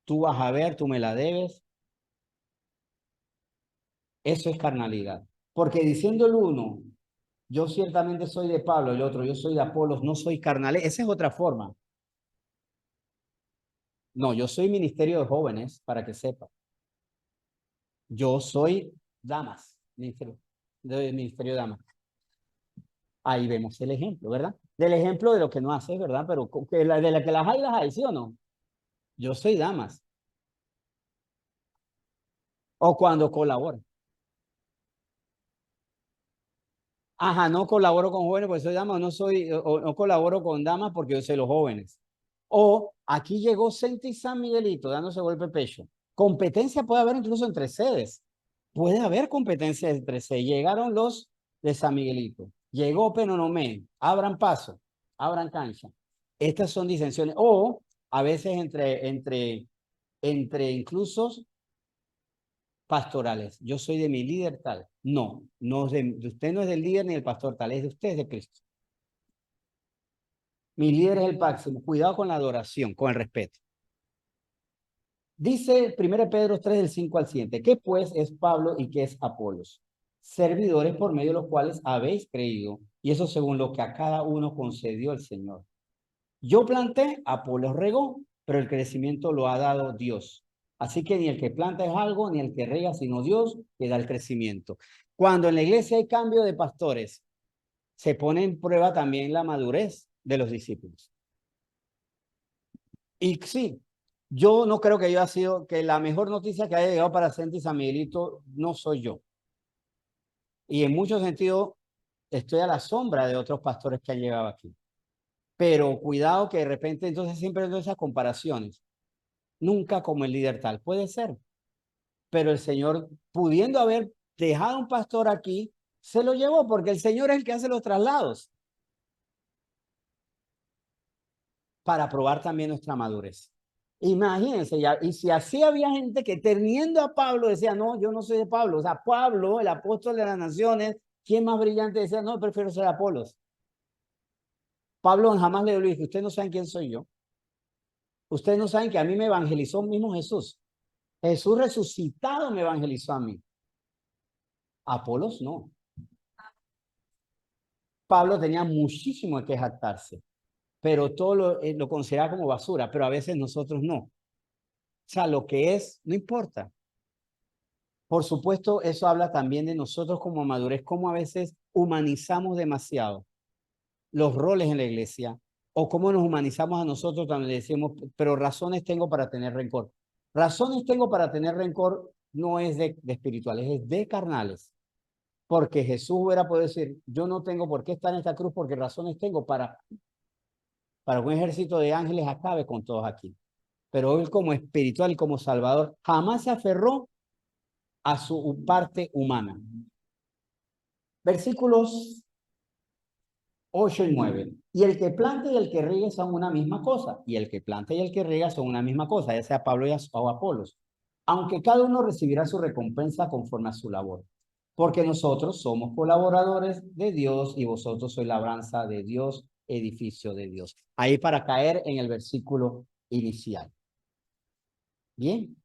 Tú vas a ver, tú me la debes. Eso es carnalidad. Porque diciendo el uno, yo ciertamente soy de Pablo, el otro, yo soy de Apolos, no soy carnales. Esa es otra forma. No, yo soy ministerio de jóvenes, para que sepa. Yo soy damas, ministerio de damas. Ahí vemos el ejemplo, ¿verdad? Del ejemplo de lo que no haces, ¿verdad? Pero de la que las hay, ¿sí o no? Yo soy damas. O cuando colaboro. Ajá, no colaboro con jóvenes porque soy dama, no colaboro con damas porque yo soy los jóvenes. O aquí llegó Senti y San Miguelito dándose golpe pecho. Competencia puede haber incluso entre sedes. Puede haber competencia entre sedes. Llegaron los de San Miguelito. Llegó Penonomé. Abran paso, abran cancha. Estas son disensiones. O a veces entre incluso pastorales. Yo soy de mi líder tal. No, no de usted no es del líder ni del pastor tal, es de usted, es de Cristo. Mi líder es el máximo. Cuidado con la adoración, con el respeto. Dice 1 Pedro 3 del 5 al 7. ¿Qué pues es Pablo y qué es Apolos? Servidores por medio de los cuales habéis creído, y eso según lo que a cada uno concedió el Señor. Yo planté, Apolos regó, pero el crecimiento lo ha dado Dios. Así que ni el que planta es algo, ni el que rega, sino Dios que da el crecimiento. Cuando en la iglesia hay cambio de pastores, se pone en prueba también la madurez de los discípulos. Y sí, yo no creo que haya sido que la mejor noticia que haya llegado para Senti y San Miguelito no soy yo. Y en muchos sentidos estoy a la sombra de otros pastores que han llegado aquí. Pero cuidado que de repente entonces siempre doy esas comparaciones. Nunca como el líder tal. Puede ser. Pero el Señor, pudiendo haber dejado un pastor aquí, se lo llevó porque el Señor es el que hace los traslados para probar también nuestra madurez. Imagínense, y si así había gente que teniendo a Pablo decía, no, yo no soy de Pablo. O sea, Pablo, el apóstol de las naciones, ¿quién más brillante? Decía, no, prefiero ser Apolos. Pablo jamás le dije, ustedes no saben quién soy yo. Ustedes no saben que a mí me evangelizó mismo Jesús. Jesús resucitado me evangelizó a mí. Apolos no. Pablo tenía muchísimo de qué jactarse, pero todo lo consideraba como basura, pero a veces nosotros no. O sea, lo que es, no importa. Por supuesto, eso habla también de nosotros como madurez, cómo a veces humanizamos demasiado los roles en la iglesia o cómo nos humanizamos a nosotros cuando le decimos, pero razones tengo para tener rencor. Razones tengo para tener rencor no es de espirituales, es de carnales. Porque Jesús hubiera podido decir, yo no tengo por qué estar en esta cruz porque razones tengo para un ejército de ángeles acabe con todos aquí. Pero él como espiritual y como salvador jamás se aferró a su parte humana. Versículos 8 y 9. Y el que planta y el que riega son una misma cosa. Y el que planta y el que riega son una misma cosa, ya sea Pablo o Apolos. Aunque cada uno recibirá su recompensa conforme a su labor. Porque nosotros somos colaboradores de Dios y vosotros sois labranza de Dios, edificio de Dios. Ahí para caer en el versículo inicial. Bien.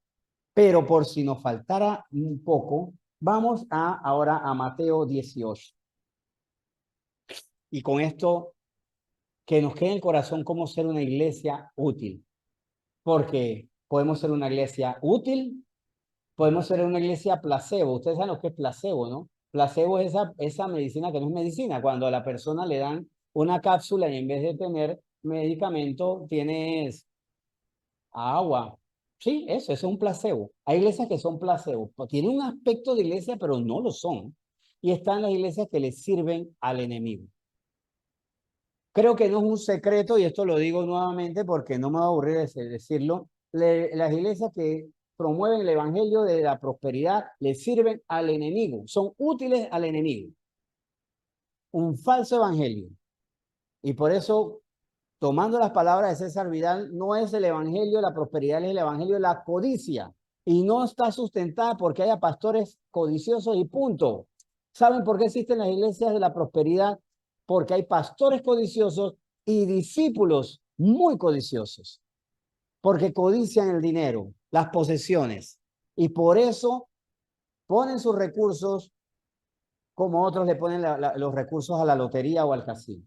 Pero por si nos faltara un poco, vamos ahora a Mateo 18. Y con esto, que nos quede en el corazón cómo ser una iglesia útil. Porque podemos ser una iglesia útil, podemos ser una iglesia placebo. Ustedes saben lo que es placebo, ¿no? Placebo es esa medicina que no es medicina, cuando a la persona le dan una cápsula y en vez de tener medicamento, tienes agua. Sí, eso es un placebo. Hay iglesias que son placebo. Tienen un aspecto de iglesia, pero no lo son. Y están las iglesias que le sirven al enemigo. Creo que no es un secreto, y esto lo digo nuevamente porque no me va a aburrir decirlo, las iglesias que promueven el evangelio de la prosperidad le sirven al enemigo, son útiles al enemigo. Un falso evangelio. Y por eso, tomando las palabras de César Vidal, no es el evangelio de la prosperidad, es el evangelio de la codicia. Y no está sustentada porque haya pastores codiciosos y punto. ¿Saben por qué existen las iglesias de la prosperidad? Porque hay pastores codiciosos y discípulos muy codiciosos. Porque codician el dinero, las posesiones. Y por eso ponen sus recursos como otros le ponen los recursos a la lotería o al casino.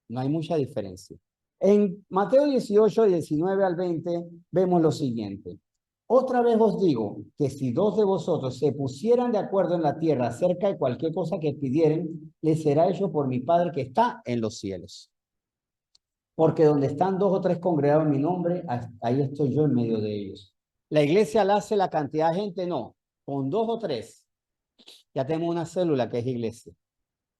No hay mucha diferencia. En Mateo 18, 19 al 20, vemos lo siguiente. Otra vez os digo que si dos de vosotros se pusieran de acuerdo en la tierra acerca de cualquier cosa que pidieren, les será hecho por mi Padre que está en los cielos. Porque donde están dos o tres congregados en mi nombre, ahí estoy yo en medio de ellos. La iglesia la hace la cantidad de gente, no. Con dos o tres, ya tenemos una célula que es iglesia.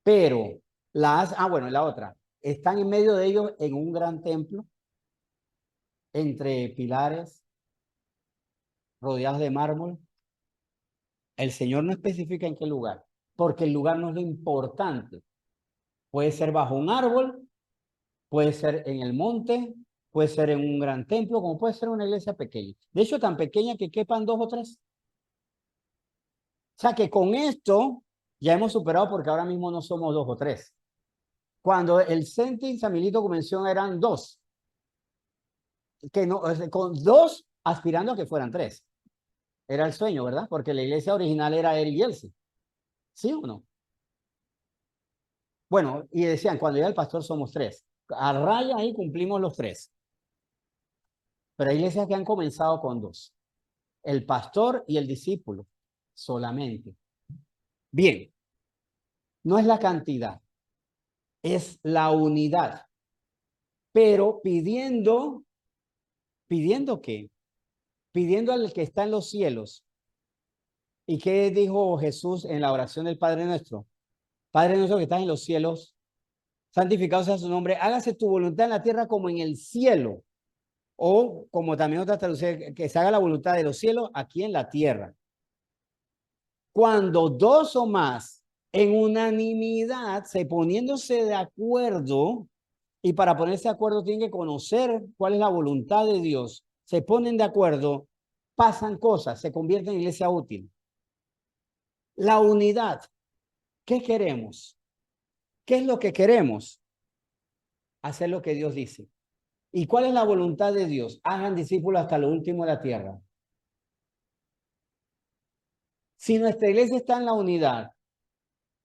Pero bueno, la otra, están en medio de ellos en un gran templo, entre pilares, rodeados de mármol. El Señor no especifica en qué lugar, porque el lugar no es lo importante. Puede ser bajo un árbol, puede ser en el monte, puede ser en un gran templo, como puede ser una iglesia pequeña. De hecho, tan pequeña que quepan dos o tres. O sea que con esto ya hemos superado porque ahora mismo no somos dos o tres. Cuando el Sentin San Milito Convención eran dos, que no, con dos aspirando a que fueran tres. Era el sueño, ¿verdad? Porque la iglesia original era él y Elsie. ¿Sí o no? Bueno, y decían, cuando llega el pastor somos tres. A raya ahí cumplimos los tres. Pero hay iglesias que han comenzado con dos. El pastor y el discípulo solamente. Bien, no es la cantidad, es la unidad. Pero ¿pidiendo qué? Pidiendo al que está en los cielos. ¿Y qué dijo Jesús en la oración del Padre Nuestro? Padre nuestro que estás en los cielos, santificado sea su nombre, hágase tu voluntad en la tierra como en el cielo. O como también otra traducción, que se haga la voluntad de los cielos aquí en la tierra. Cuando dos o más en unanimidad, se poniéndose de acuerdo, y para ponerse de acuerdo tienen que conocer cuál es la voluntad de Dios, se ponen de acuerdo, pasan cosas, se convierte en iglesia útil. La unidad, ¿qué queremos? ¿Qué es lo que queremos? Hacer lo que Dios dice. ¿Y cuál es la voluntad de Dios? Hagan discípulos hasta lo último de la tierra. Si nuestra iglesia está en la unidad,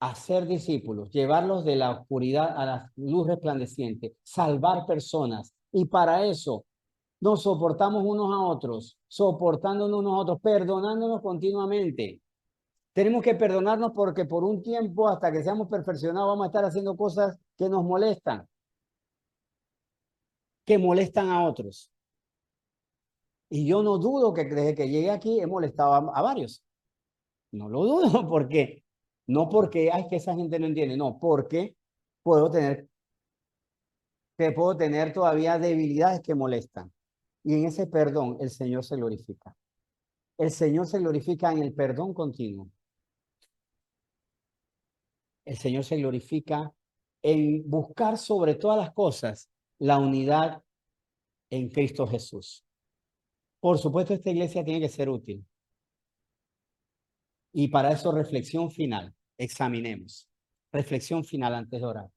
hacer discípulos, llevarlos de la oscuridad a la luz resplandeciente, salvar personas. Y para eso nos soportamos unos a otros, soportándonos unos a otros, perdonándonos continuamente. Tenemos que perdonarnos porque por un tiempo, hasta que seamos perfeccionados, vamos a estar haciendo cosas que nos molestan, que molestan a otros. Y yo no dudo que desde que llegué aquí he molestado a varios. No lo dudo, porque no porque ay, que esa gente no entiende, no, porque puedo tener, que puedo tener todavía debilidades que molestan. Y en ese perdón el Señor se glorifica. El Señor se glorifica en el perdón continuo. El Señor se glorifica en buscar sobre todas las cosas la unidad en Cristo Jesús. Por supuesto, esta iglesia tiene que ser útil. Y para eso, reflexión final. Examinemos. Reflexión final antes de orar.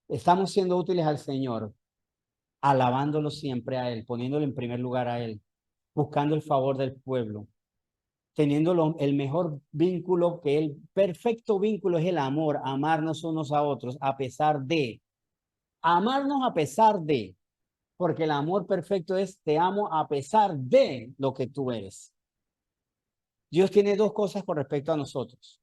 Estamos siendo útiles al Señor, alabándolo siempre a Él, poniéndolo en primer lugar a Él, buscando el favor del pueblo, teniendo el mejor vínculo, que el perfecto vínculo es el amor, amarnos unos a otros, a pesar de, amarnos a pesar de, porque el amor perfecto es te amo a pesar de lo que tú eres. Dios tiene dos cosas con respecto a nosotros.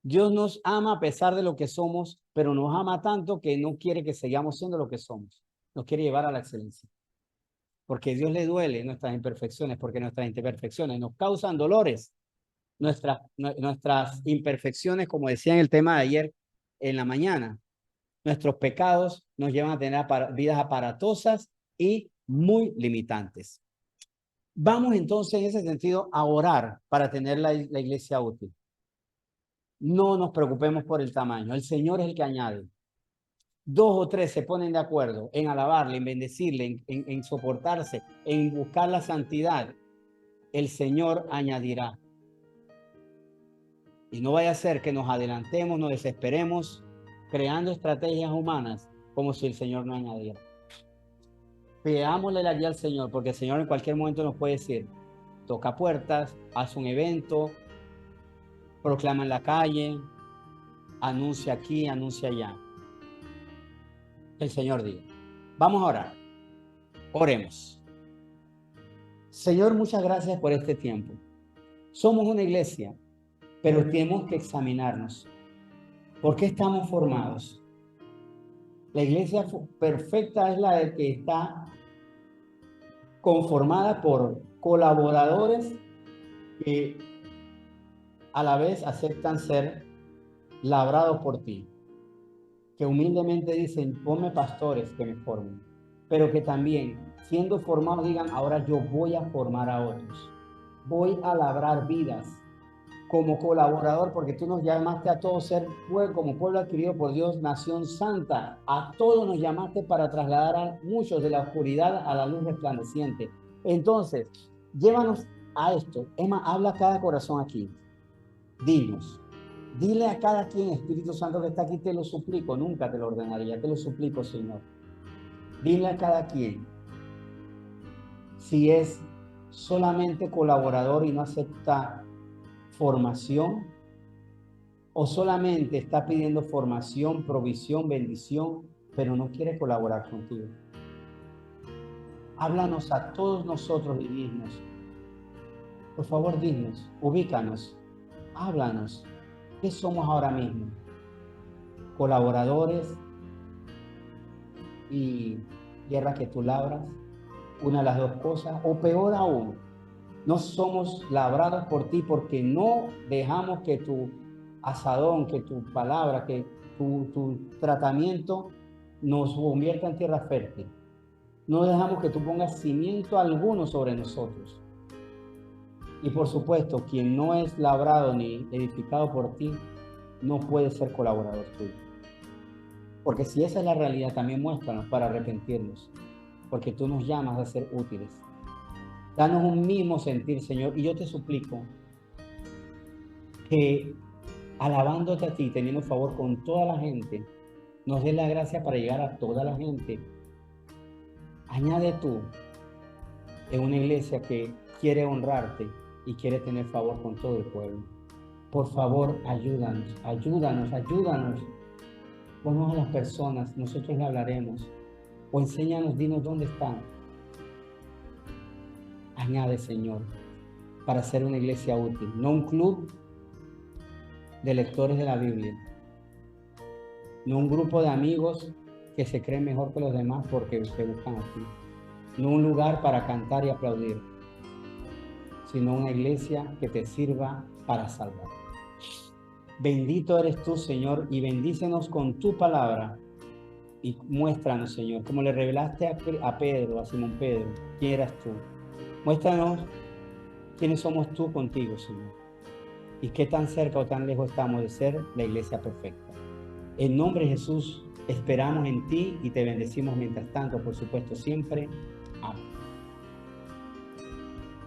Dios nos ama a pesar de lo que somos, pero nos ama tanto que no quiere que sigamos siendo lo que somos. Nos quiere llevar a la excelencia. Porque a Dios le duele nuestras imperfecciones, porque nuestras imperfecciones nos causan dolores. Nuestras imperfecciones, como decía en el tema de ayer en la mañana, nuestros pecados nos llevan a tener vidas aparatosas y muy limitantes. Vamos entonces en ese sentido a orar para tener la iglesia útil. No nos preocupemos por el tamaño. El Señor es el que añade. 2 o 3 se ponen de acuerdo en alabarle, en bendecirle, en soportarse, en buscar la santidad. El Señor añadirá. Y no vaya a ser que nos adelantemos, nos desesperemos, creando estrategias humanas como si el Señor no añadiera. Pidámosle la guía al Señor, porque el Señor en cualquier momento nos puede decir, toca puertas, haz un evento, proclama en la calle, anuncia aquí, anuncia allá. El Señor diga. Vamos a orar. Oremos. Señor, muchas gracias por este tiempo. Somos una iglesia, pero tenemos que examinarnos. ¿Por qué estamos formados? La iglesia perfecta es la de que está conformada por colaboradores que a la vez aceptan ser labrados por ti, que humildemente dicen, ponme pastores que me formen, pero que también, siendo formados, digan, ahora yo voy a formar a otros, voy a labrar vidas como colaborador, porque tú nos llamaste a todos ser como pueblo adquirido por Dios, nación santa. A todos nos llamaste para trasladar a muchos de la oscuridad a la luz resplandeciente. Entonces, llévanos a esto. Emma, habla a cada corazón aquí. Dinos. Dile a cada quien, Espíritu Santo que está aquí, te lo suplico, nunca te lo ordenaría, te lo suplico, Señor. Dile a cada quien si es solamente colaborador y no acepta formación, o solamente está pidiendo formación, provisión, bendición, pero no quiere colaborar contigo. Háblanos a todos nosotros y dinos. Por favor, dinos, ubícanos, háblanos. ¿Qué somos ahora mismo? ¿Colaboradores y guerra que tú labras? Una de las dos cosas. O peor aún, no somos labrados por ti porque no dejamos que tu asadón, que tu palabra, que tu tratamiento nos convierta en tierra fértil. No dejamos que tú pongas cimiento alguno sobre nosotros. Y por supuesto, quien no es labrado ni edificado por ti, no puede ser colaborador tuyo. Porque si esa es la realidad, también muéstranos para arrepentirnos. Porque tú nos llamas a ser útiles. Danos un mismo sentir, Señor, y yo te suplico que alabándote a ti, teniendo favor con toda la gente, nos des la gracia para llegar a toda la gente. Añade tú en una iglesia que quiere honrarte y quiere tener favor con todo el pueblo. Por favor, ayúdanos, ayúdanos, ayúdanos. Ponnos a las personas, nosotros le hablaremos. O enséñanos, dinos dónde están. Añade, Señor, para ser una iglesia útil, no un club de lectores de la Biblia, no un grupo de amigos que se creen mejor que los demás porque se buscan aquí, no un lugar para cantar y aplaudir, sino una iglesia que te sirva para salvar. Bendito eres tú, Señor, y bendícenos con tu palabra y muéstranos, Señor, como le revelaste a Pedro, a Simón Pedro, quién eras tú. Muéstranos quiénes somos tú contigo, Señor, y qué tan cerca o tan lejos estamos de ser la iglesia perfecta. En nombre de Jesús, esperamos en ti y te bendecimos mientras tanto, por supuesto, siempre. Amén.